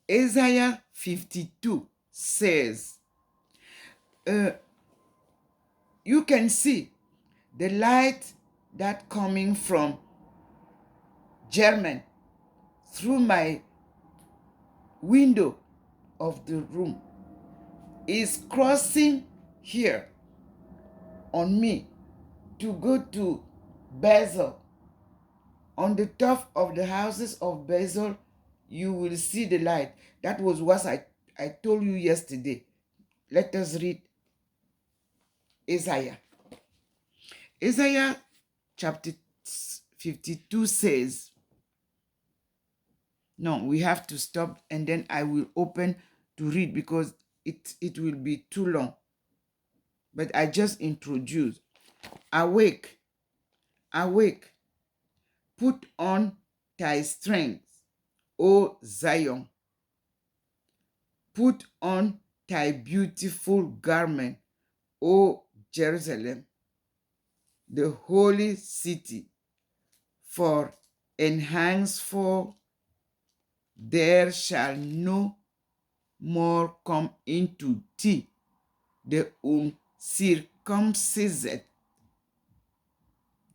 Isaiah 52 says, you can see the light that coming from German through my window of the room is crossing here on me to go to Basel. On the top of the houses of Basel, you will see the light. That was what I told you yesterday. Let us read Isaiah. Isaiah chapter 52 says, no, we have to stop and then I will open to read because it will be too long. But I just introduced. Awake, awake, put on thy strength, O Zion. Put on thy beautiful garment, O Jerusalem, the holy city, for henceforth there shall no more come into thee the uncircumcised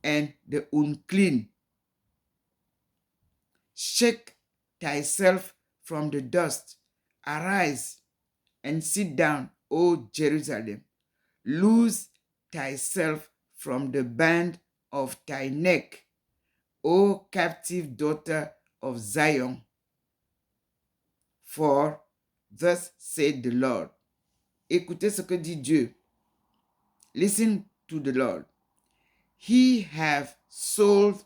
and the unclean. Shake thyself from the dust, arise and sit down, O Jerusalem. Loose thyself from the band of thy neck, O captive daughter of Zion. For thus said the Lord. Écoutez ce que dit Dieu. Listen to the Lord. You have sold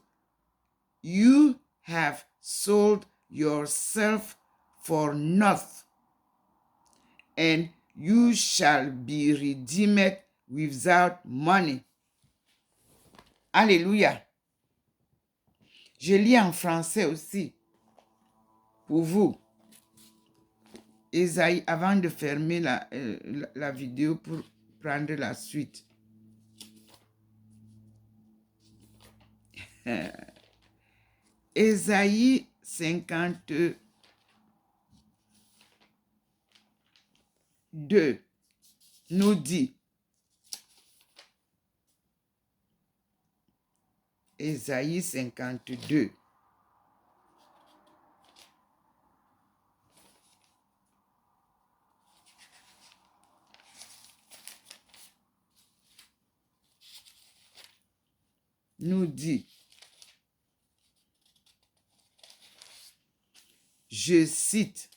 yourself for naught, and you shall be redeemed without money. Alléluia. Je lis en français aussi pour vous. Isaïe, avant de fermer la vidéo pour prendre la suite. Isaïe 52 nous dit, Isaïe 52, nous dit, je cite,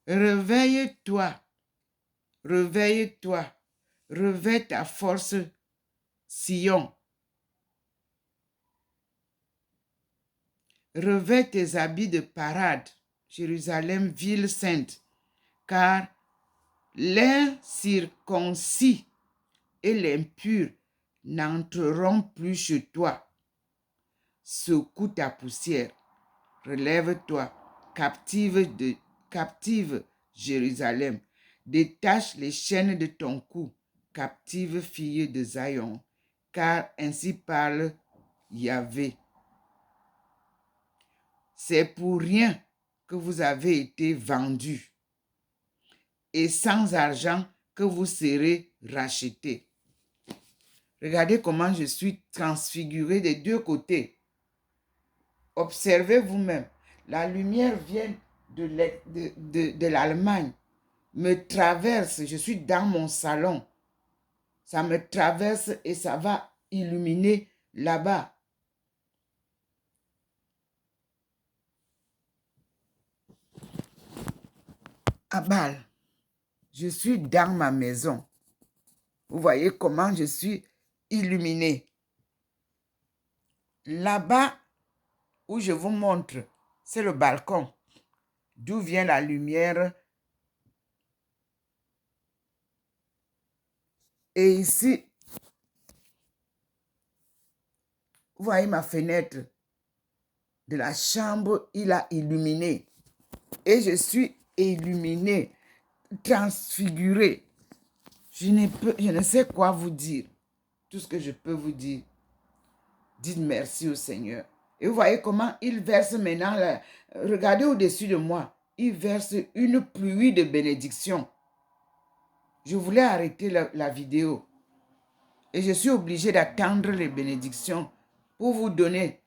réveille-toi, réveille-toi, réveille ta force, Sion. Revêt tes habits de parade, Jérusalem, ville sainte, car l'incirconcis et l'impur n'entreront plus chez toi. Secoue ta poussière, relève-toi, captive Jérusalem, détache les chaînes de ton cou, captive fille de Zion, car ainsi parle Yahvé. C'est pour rien que vous avez été vendus, et sans argent que vous serez rachetés. Regardez comment je suis transfiguré des deux côtés. Observez vous-même. La lumière vient de l'Allemagne, me traverse. Je suis dans mon salon. Ça me traverse et ça va illuminer là-bas. À Bâle, je suis dans ma maison. Vous voyez comment je suis illuminé. Là-bas où je vous montre, c'est le balcon, d'où vient la lumière. Et ici, vous voyez ma fenêtre de la chambre, il a illuminé. Et je suis illuminé, transfiguré. Je ne sais quoi vous dire. Tout ce que je peux vous dire, dites merci au Seigneur. Et vous voyez comment il verse maintenant, regardez au-dessus de moi, il verse une pluie de bénédictions. Je voulais arrêter la vidéo. Et je suis obligé d'attendre les bénédictions pour vous donner,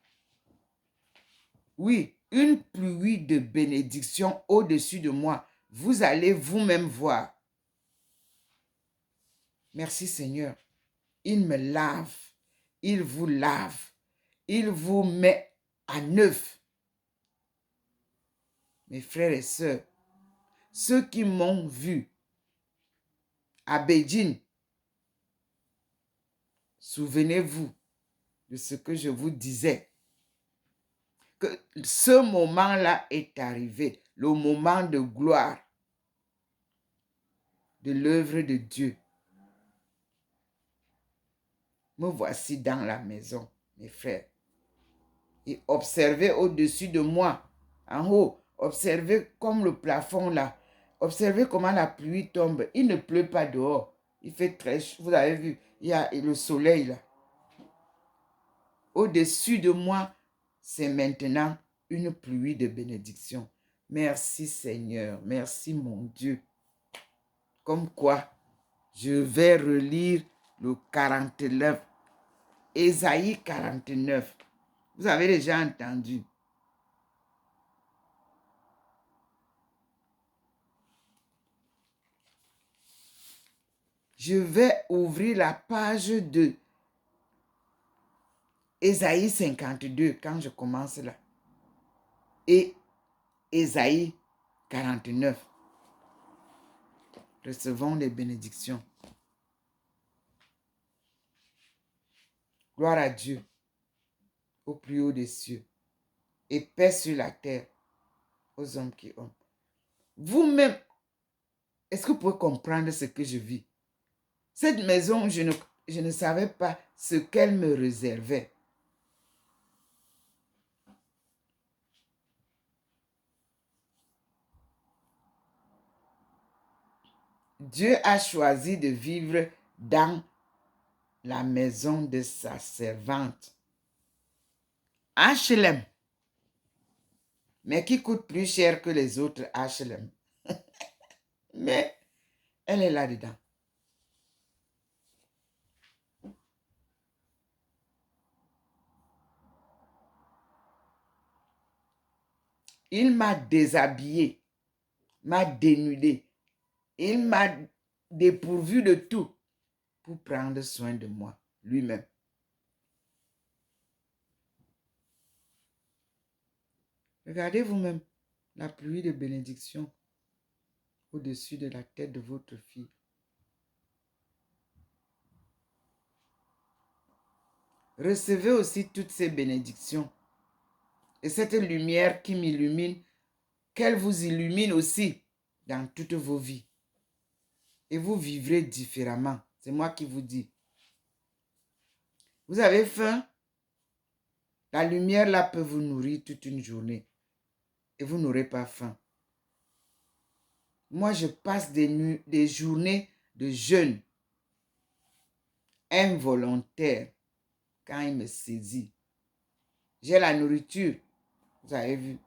oui, une pluie de bénédictions au-dessus de moi. Vous allez vous-même voir. Merci Seigneur. Il me lave. Il vous lave. Il vous met à neuf. Mes frères et sœurs, ceux qui m'ont vu à Beijing, souvenez-vous de ce que je vous disais. Que ce moment-là est arrivé, le moment de gloire de l'œuvre de Dieu. Me voici dans la maison, mes frères. Et observez au-dessus de moi, en haut, observez comme le plafond là. Observez comment la pluie tombe. Il ne pleut pas dehors. Il fait très chaud. Vous avez vu, il y a le soleil là. Au-dessus de moi, c'est maintenant une pluie de bénédiction. Merci Seigneur, merci mon Dieu. Comme quoi, je vais relire le 49, Ésaïe 49. Vous avez déjà entendu. Je vais ouvrir la page de Ésaïe 52 quand je commence là. Et Ésaïe 49. Recevons les bénédictions. Gloire à Dieu, au plus haut des cieux, et paix sur la terre, aux hommes qui ont. Vous-même, est-ce que vous pouvez comprendre ce que je vis? Cette maison, je ne savais pas ce qu'elle me réservait. Dieu a choisi de vivre dans la maison de sa servante. HLM, mais qui coûte plus cher que les autres HLM. Mais elle est là-dedans. Il m'a déshabillé, m'a dénudé. Il m'a dépourvu de tout pour prendre soin de moi, lui-même. Regardez vous-même la pluie de bénédiction au-dessus de la tête de votre fille. Recevez aussi toutes ces bénédictions et cette lumière qui m'illumine, qu'elle vous illumine aussi dans toutes vos vies. Et vous vivrez différemment. C'est moi qui vous dis. Vous avez faim? La lumière là peut vous nourrir toute une journée et vous n'aurez pas faim. Moi, je passe des journées de jeûne involontaire quand il me saisit. J'ai la nourriture, vous avez vu.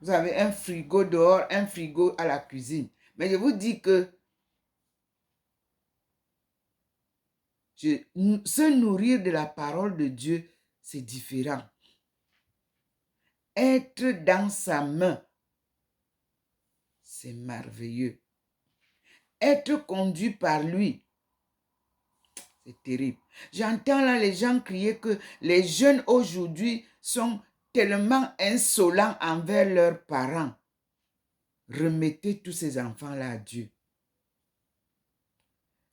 Vous avez un frigo dehors, un frigo à la cuisine. Mais je vous dis que se nourrir de la parole de Dieu, c'est différent. Être dans sa main, c'est merveilleux. Être conduit par lui, c'est terrible. J'entends là les gens crier que les jeunes aujourd'hui sont tellement insolents envers leurs parents. Remettez tous ces enfants-là à Dieu.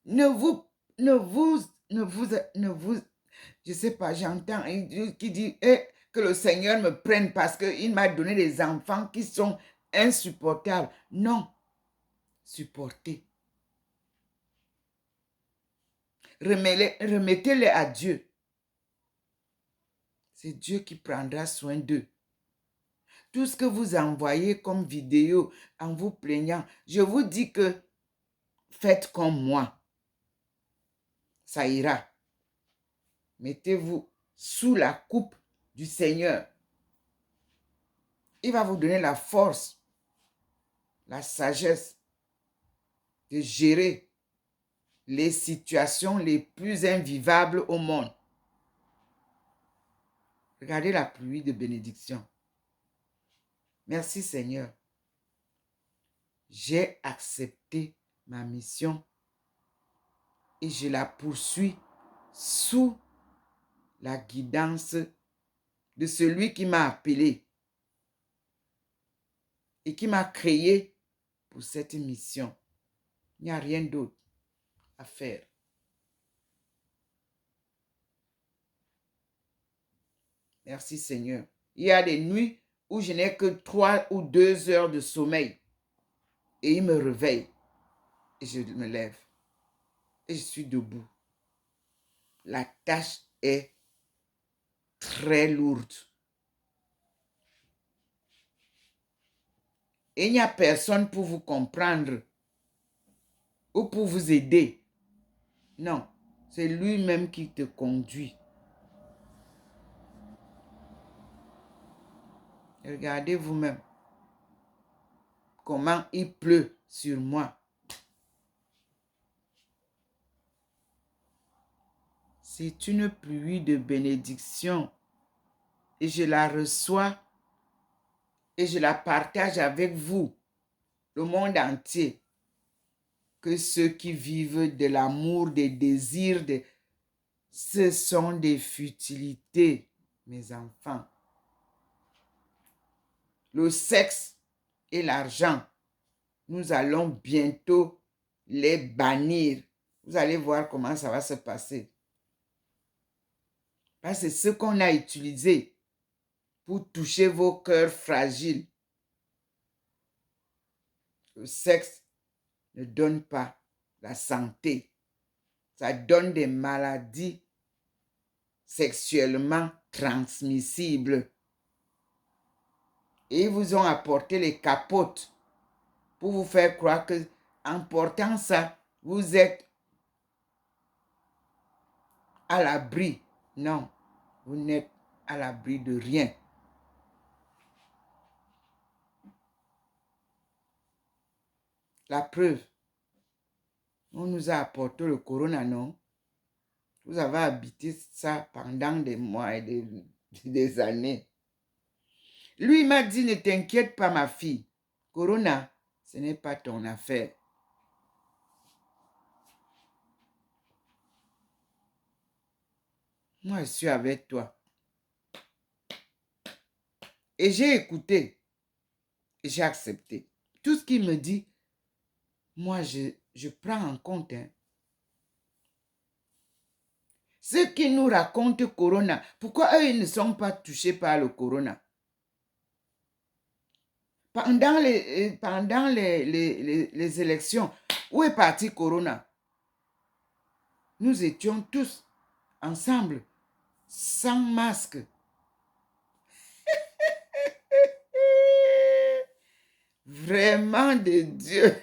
Ne vous, je sais pas, j'entends qui dit que le Seigneur me prenne parce qu'il m'a donné des enfants qui sont insupportables. Non, supportez. Remettez-les à Dieu. C'est Dieu qui prendra soin d'eux. Tout ce que vous envoyez comme vidéo en vous plaignant, je vous dis que faites comme moi. Ça ira. Mettez-vous sous la coupe du Seigneur. Il va vous donner la force, la sagesse de gérer les situations les plus invivables au monde. Regardez la pluie de bénédiction. Merci Seigneur. J'ai accepté ma mission et je la poursuis sous la guidance de celui qui m'a appelé et qui m'a créé pour cette mission. Il n'y a rien d'autre à faire. Merci Seigneur. Il y a des nuits où je n'ai que 3 ou 2 heures de sommeil et il me réveille et je me lève et je suis debout. La tâche est très lourde. Et il n'y a personne pour vous comprendre ou pour vous aider. Non, c'est lui-même qui te conduit. Regardez vous-même comment il pleut sur moi. C'est une pluie de bénédiction et je la reçois et je la partage avec vous, le monde entier. Que ceux qui vivent de l'amour, des désirs, ce sont des futilités, mes enfants. Le sexe et l'argent, nous allons bientôt les bannir. Vous allez voir comment ça va se passer. Parce que c'est ce qu'on a utilisé pour toucher vos cœurs fragiles. Le sexe ne donne pas la santé. Ça donne des maladies sexuellement transmissibles. Et ils vous ont apporté les capotes pour vous faire croire que en portant ça, vous êtes à l'abri. Non, vous n'êtes à l'abri de rien. La preuve, on nous a apporté le corona, non? Vous avez habité ça pendant des mois et des années. Lui m'a dit, ne t'inquiète pas ma fille. Corona, ce n'est pas ton affaire. Moi, je suis avec toi. Et j'ai écouté. Et j'ai accepté. Tout ce qu'il me dit, moi, je prends en compte. Hein. Ceux qui nous racontent Corona, pourquoi eux, ils ne sont pas touchés par le Corona? Pendant les élections, où est parti Corona? Nous étions tous ensemble, sans masque. Vraiment de Dieu.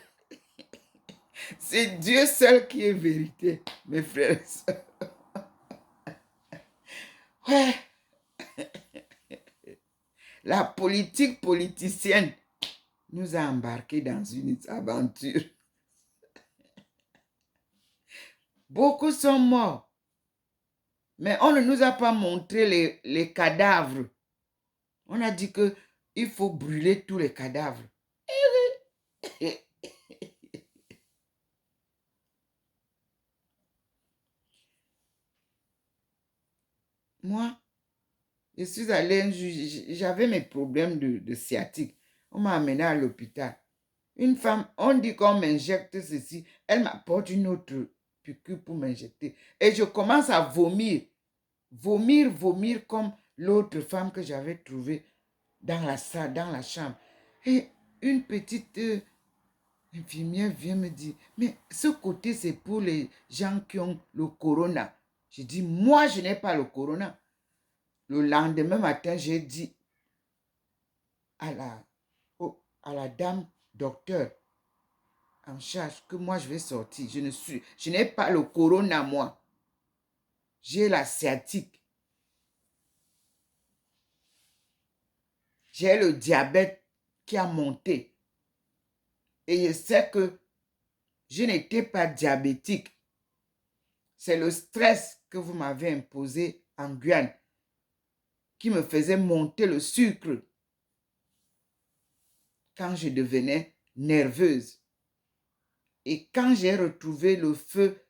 C'est Dieu seul qui est vérité, mes frères et sœurs. Ouais. La politique politicienne nous a embarqués dans une aventure. Beaucoup sont morts. Mais on ne nous a pas montré les cadavres. On a dit qu'il faut brûler tous les cadavres. Moi, je suis allée, j'avais mes problèmes de sciatique. On m'a amené à l'hôpital. Une femme, on dit qu'on m'injecte ceci. Elle m'apporte une autre piqûre pour m'injecter. Et je commence à vomir. Vomir comme l'autre femme que j'avais trouvée dans la salle, dans la chambre. Et une petite infirmière vient me dire, mais ce côté, c'est pour les gens qui ont le corona. Je dis, moi, je n'ai pas le corona. Le lendemain matin, j'ai dit à la dame docteur en charge que moi, je vais sortir. Je n'ai pas le corona, moi. J'ai la sciatique. J'ai le diabète qui a monté. Et je sais que je n'étais pas diabétique. C'est le stress que vous m'avez imposé en Guyane qui me faisait monter le sucre quand je devenais nerveuse. Et quand j'ai retrouvé le feu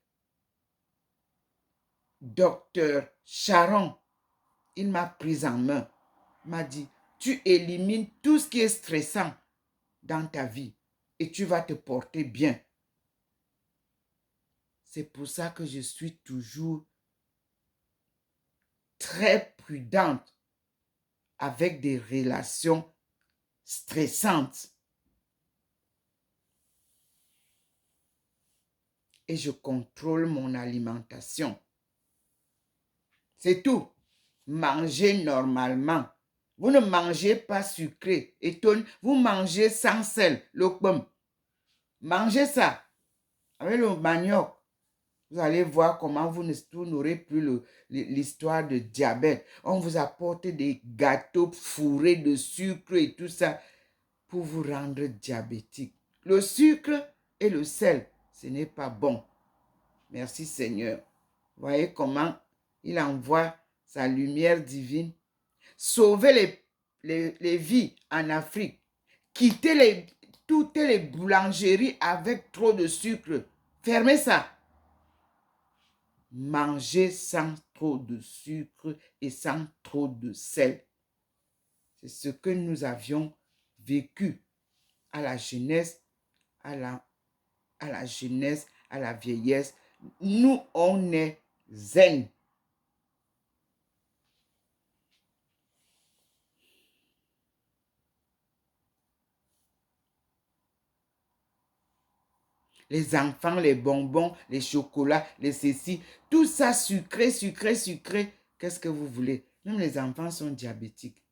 docteur Charon, il m'a prise en main, m'a dit, tu élimines tout ce qui est stressant dans ta vie et tu vas te porter bien. C'est pour ça que je suis toujours très prudente avec des relations stressantes. Et je contrôle mon alimentation. C'est tout. Mangez normalement. Vous ne mangez pas sucré. Vous mangez sans sel, le pomme. Mangez ça avec le manioc. Vous allez voir comment vous n'aurez plus l'histoire de diabète. On vous apporte des gâteaux fourrés de sucre et tout ça pour vous rendre diabétique. Le sucre et le sel, ce n'est pas bon. Merci Seigneur. Voyez comment il envoie sa lumière divine. Sauver les vies en Afrique. Quitter toutes les boulangeries avec trop de sucre. Fermez ça. Manger sans trop de sucre et sans trop de sel. C'est ce que nous avions vécu à la jeunesse, à la jeunesse, à la vieillesse. Nous, on est zen. Les enfants, les bonbons, les chocolats, les ceci, tout ça sucré, sucré, sucré. Qu'est-ce que vous voulez? Même les enfants sont diabétiques.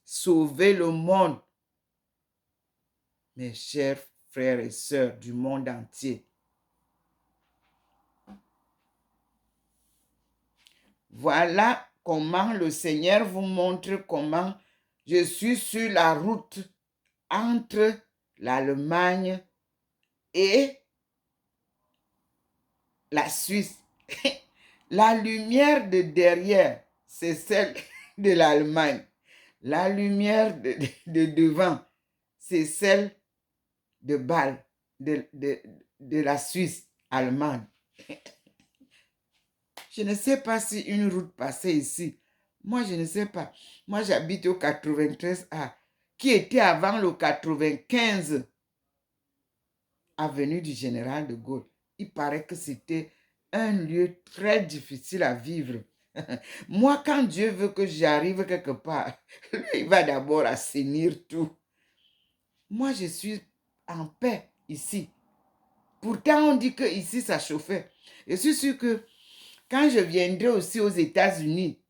Sauver le monde. Mes chers frères et sœurs du monde entier. Voilà comment le Seigneur vous montre comment je suis sur la route entre l'Allemagne et la Suisse. La lumière de derrière, c'est celle de l'Allemagne. La lumière de devant, c'est celle de Bâle, de la Suisse allemande. Je ne sais pas si une route passait ici. Moi, je ne sais pas. Moi, j'habite au 93A, qui était avant le 95 avenue du Général de Gaulle. Il paraît que c'était un lieu très difficile à vivre. Moi, quand Dieu veut que j'arrive quelque part, lui, il va d'abord assainir tout. Moi, je suis en paix ici. Pourtant, on dit que ici ça chauffait. Je suis sûre que quand je viendrai aussi aux États-Unis,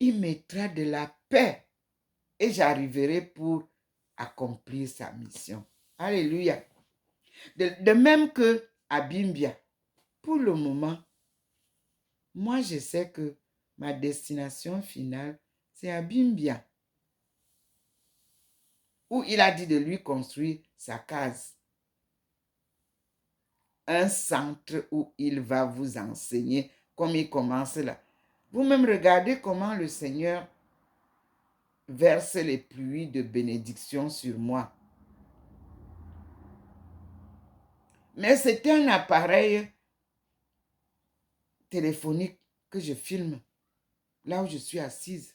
il mettra de la paix et j'arriverai pour accomplir sa mission. Alléluia. De même que à Bimbia, pour le moment, moi je sais que ma destination finale, c'est à Bimbia, où il a dit de lui construire sa case. Un centre où il va vous enseigner comme il commence là. Vous-même regardez comment le Seigneur verse les pluies de bénédiction sur moi. Mais c'est un appareil téléphonique que je filme là où je suis assise.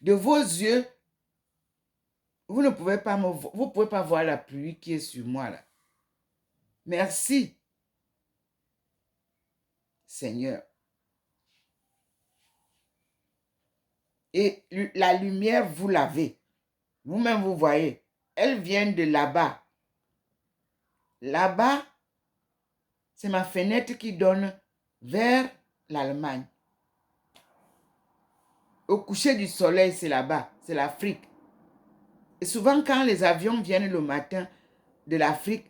De vos yeux, vous ne pouvez pas vous pouvez pas voir la pluie qui est sur moi là. Merci, Seigneur. Et la lumière, vous l'avez. Vous-même, vous voyez. Elle vient de là-bas. Là-bas, c'est ma fenêtre qui donne vers l'Allemagne. Au coucher du soleil, c'est là-bas. C'est l'Afrique. Et souvent, quand les avions viennent le matin de l'Afrique,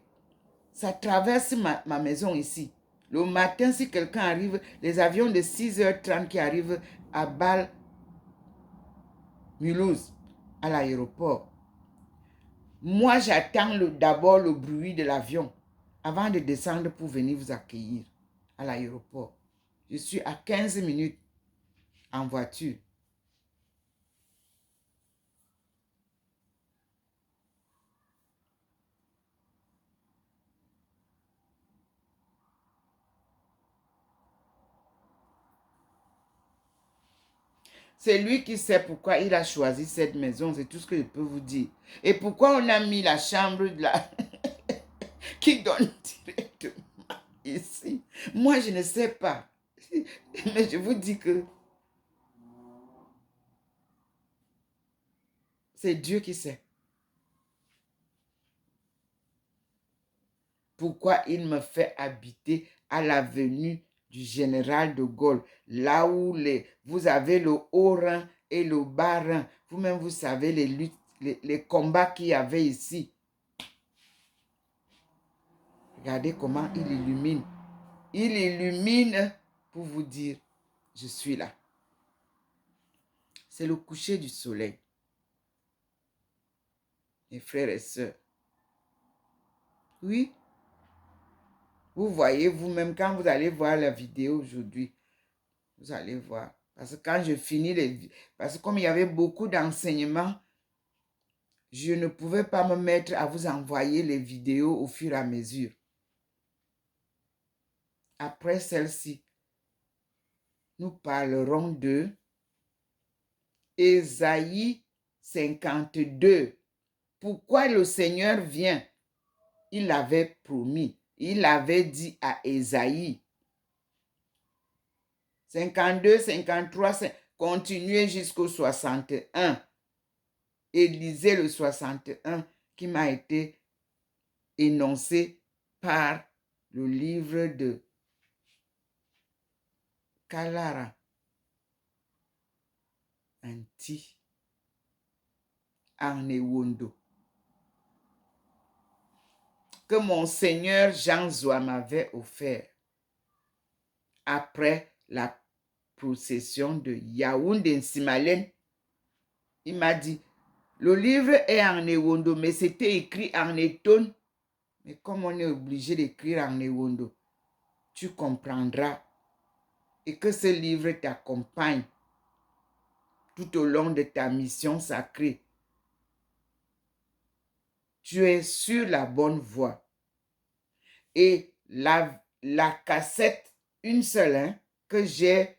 ça traverse ma maison ici. Le matin, si quelqu'un arrive, les avions de 6h30 qui arrivent à Bâle, Mulhouse, à l'aéroport. Moi, j'attends d'abord le bruit de l'avion avant de descendre pour venir vous accueillir à l'aéroport. Je suis à 15 minutes en voiture. C'est lui qui sait pourquoi il a choisi cette maison, c'est tout ce que je peux vous dire. Et pourquoi on a mis la chambre de la... qui donne directement ici. Moi, je ne sais pas. Mais je vous dis que c'est Dieu qui sait. Pourquoi il me fait habiter à l'avenue du Général de Gaulle, là où vous avez le Haut-Rhin et le Bas-Rhin. Vous-même, vous savez les luttes, les combats qu'il y avait ici. Regardez comment il illumine. Il illumine pour vous dire, je suis là. C'est le coucher du soleil. Mes frères et sœurs. Oui. Vous voyez vous-même, quand vous allez voir la vidéo aujourd'hui, vous allez voir. Parce que quand je finis parce que comme il y avait beaucoup d'enseignements, je ne pouvais pas me mettre à vous envoyer les vidéos au fur et à mesure. Après celle-ci, nous parlerons de Ésaïe 52. Pourquoi le Seigneur vient? Il l'avait promis. Il avait dit à Ésaïe. 52, 53, continuez jusqu'au 61. Et lisez le 61 qui m'a été énoncé par le livre de Kalara Anti Arnewondo, que mon Seigneur Jean Zoa m'avait offert après la procession de Yaoundé Nsimalen. Il m'a dit, le livre est en Ewondo, mais c'était écrit en Eton. Mais comme on est obligé d'écrire en Ewondo, tu comprendras et que ce livre t'accompagne tout au long de ta mission sacrée. Tu es sur la bonne voie. Et la cassette, une seule, hein, que j'ai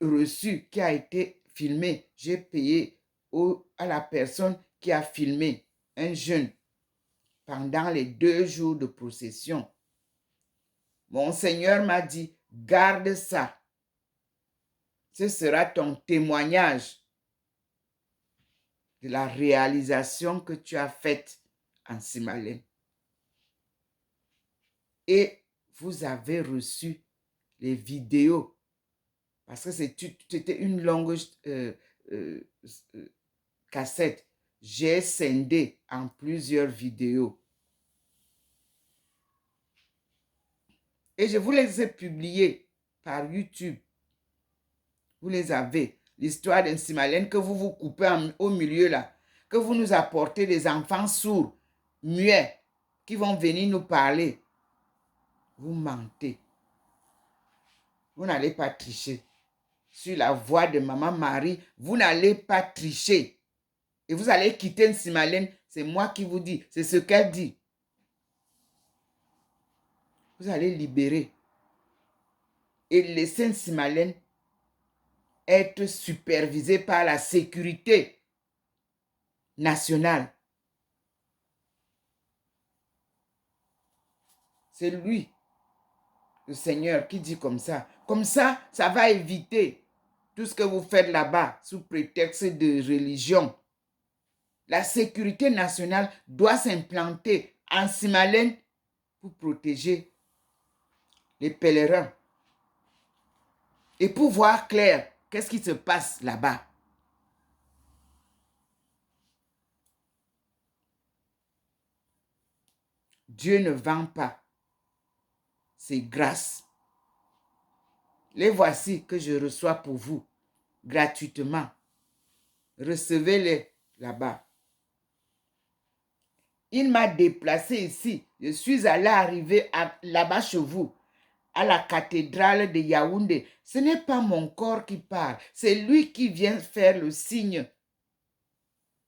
reçue, qui a été filmée, j'ai payé à la personne qui a filmé, un jeune, pendant les 2 jours de procession. Mon Seigneur m'a dit, garde ça. Ce sera ton témoignage de la réalisation que tu as faite en Simalène. Et vous avez reçu les vidéos parce que c'était une longue cassette. J'ai scindé en plusieurs vidéos. Et je vous les ai publiées par YouTube. Vous les avez. L'histoire d'un Simalène que vous vous coupez au milieu là. Que vous nous apportez des enfants sourds, muets, qui vont venir nous parler. Vous mentez. Vous n'allez pas tricher. Sur la voix de Maman Marie, vous n'allez pas tricher. Et vous allez quitter une Simalène. C'est moi qui vous dis. C'est ce qu'elle dit. Vous allez libérer. Et laisser une Simalène être supervisée par la sécurité nationale. C'est lui, le Seigneur, qui dit comme ça. Comme ça, ça va éviter tout ce que vous faites là-bas sous prétexte de religion. La sécurité nationale doit s'implanter en Simalène pour protéger les pèlerins. Et pour voir clair, qu'est-ce qui se passe là-bas? Dieu ne vend pas ses grâces. Les voici que je reçois pour vous gratuitement. Recevez-les là-bas. Il m'a déplacé ici. Je suis allé arriver là-bas chez vous, à la cathédrale de Yaoundé. Ce n'est pas mon corps qui parle, c'est lui qui vient faire le signe.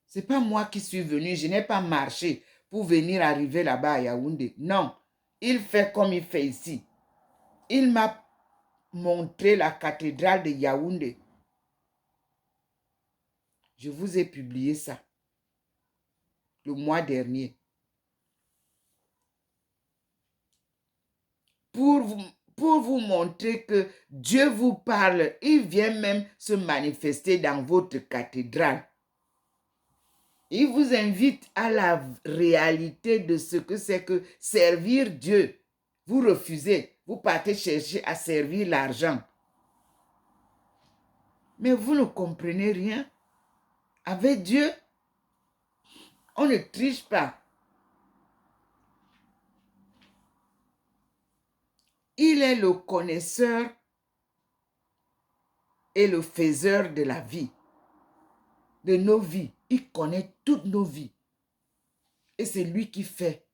Ce n'est pas moi qui suis venu, je n'ai pas marché pour venir arriver là-bas à Yaoundé. Non, il fait comme il fait ici. Il m'a montré la cathédrale de Yaoundé. Je vous ai publié ça le mois dernier. Pour vous montrer que Dieu vous parle, il vient même se manifester dans votre cathédrale. Il vous invite à la réalité de ce que c'est que servir Dieu. Vous refusez, vous partez chercher à servir l'argent. Mais vous ne comprenez rien. Avec Dieu, on ne triche pas. Il est le connaisseur et le faiseur de la vie, de nos vies. Il connaît toutes nos vies. Et c'est lui qui fait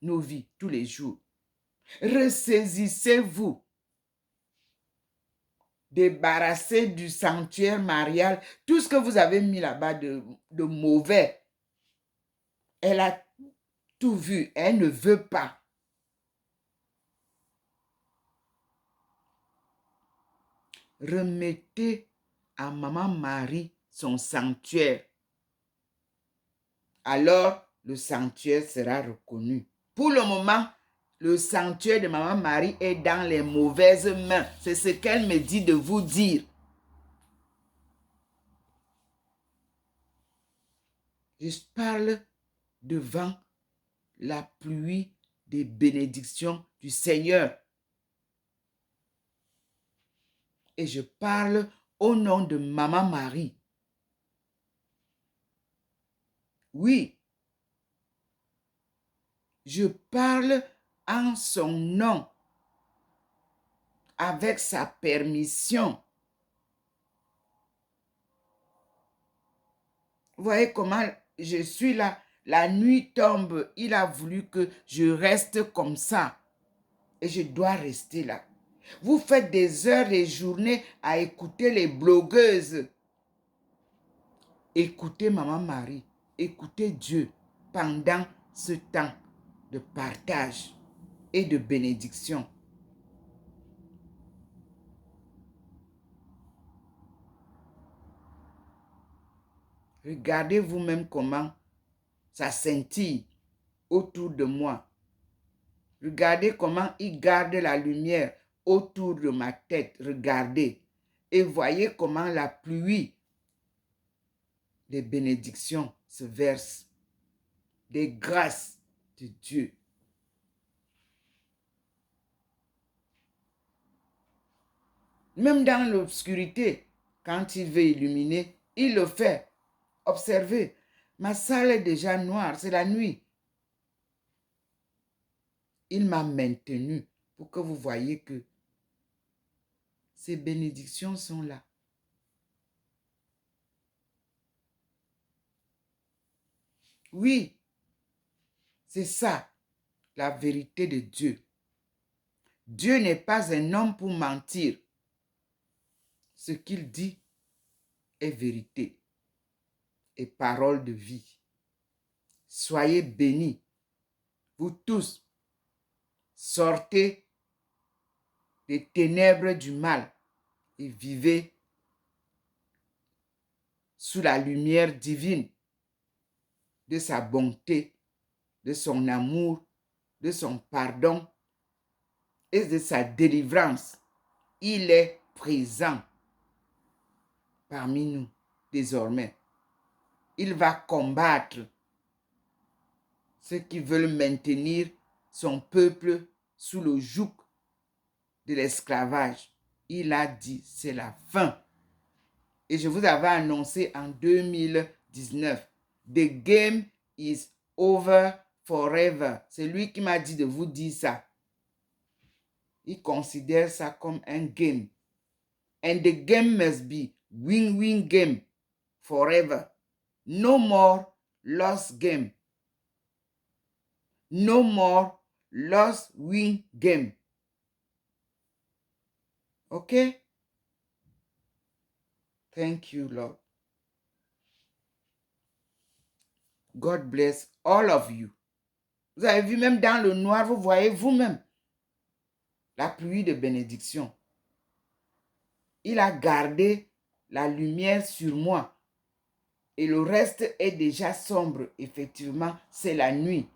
nos vies tous les jours. Ressaisissez-vous. Débarrassez du sanctuaire marial. Tout ce que vous avez mis là-bas de mauvais. Elle a tout vu. Elle ne veut pas. Remettez à Maman Marie son sanctuaire. Alors, le sanctuaire sera reconnu. Pour le moment, le sanctuaire de Maman Marie est dans les mauvaises mains. C'est ce qu'elle me dit de vous dire. Je parle devant la pluie des bénédictions du Seigneur. Et je parle au nom de Maman Marie. Oui, je parle en son nom, avec sa permission. Vous voyez comment je suis là. La nuit tombe. Il a voulu que je reste comme ça. Et je dois rester là. Vous faites des heures, des journées à écouter les blogueuses. Écoutez Maman Marie, écoutez Dieu pendant ce temps de partage et de bénédiction. Regardez vous-même comment ça scintille autour de moi. Regardez comment il garde la lumière autour de ma tête. Regardez. Et voyez comment la pluie des bénédictions se verse. Des grâces de Dieu. Même dans l'obscurité, quand il veut illuminer, il le fait. Observez, ma salle est déjà noire, c'est la nuit. Il m'a maintenu pour que vous voyez que ces bénédictions sont là. Oui, c'est ça, la vérité de Dieu. Dieu n'est pas un homme pour mentir. Ce qu'il dit est vérité et parole de vie. Soyez bénis, vous tous. Sortez des ténèbres du mal et vivez sous la lumière divine de sa bonté, de son amour, de son pardon et de sa délivrance. Il est présent parmi nous désormais. Il va combattre ceux qui veulent maintenir son peuple sous le joug de l'esclavage. Il a dit, c'est la fin. Et je vous avais annoncé en 2019, the game is over forever. C'est lui qui m'a dit de vous dire ça. Il considère ça comme un game. And the game must be win-win game forever. No more lost game. No more lost win game. Okay? Thank you, Lord. God bless all of you. Vous avez vu, même dans le noir, vous voyez vous-même la pluie de bénédiction. Il a gardé la lumière sur moi. Et le reste est déjà sombre. Effectivement, c'est la nuit.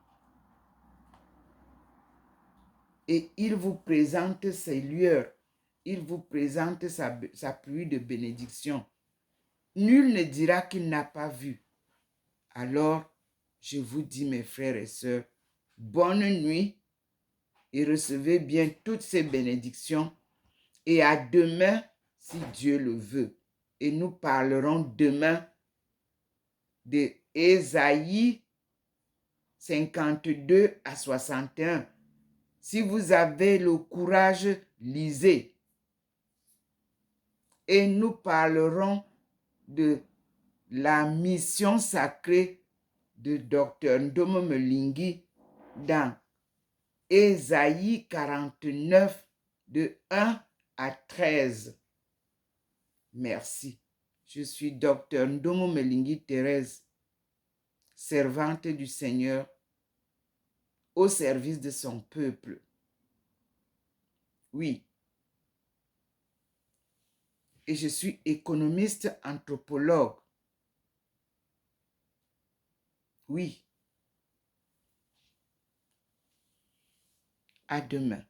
Et il vous présente ses lueurs. Il vous présente sa pluie de bénédiction. Nul ne dira qu'il n'a pas vu. Alors, je vous dis, mes frères et sœurs, bonne nuit et recevez bien toutes ces bénédictions. Et à demain, si Dieu le veut. Et nous parlerons demain de Ésaïe 52 à 61. Si vous avez le courage, lisez. Et nous parlerons de la mission sacrée de Dr. Ndomo Melingi dans Ésaïe 49 de 1 à 13. Merci. Je suis Dr. Ndomo Melingi Thérèse, servante du Seigneur au service de son peuple. Oui. Et je suis économiste anthropologue. Oui. À demain.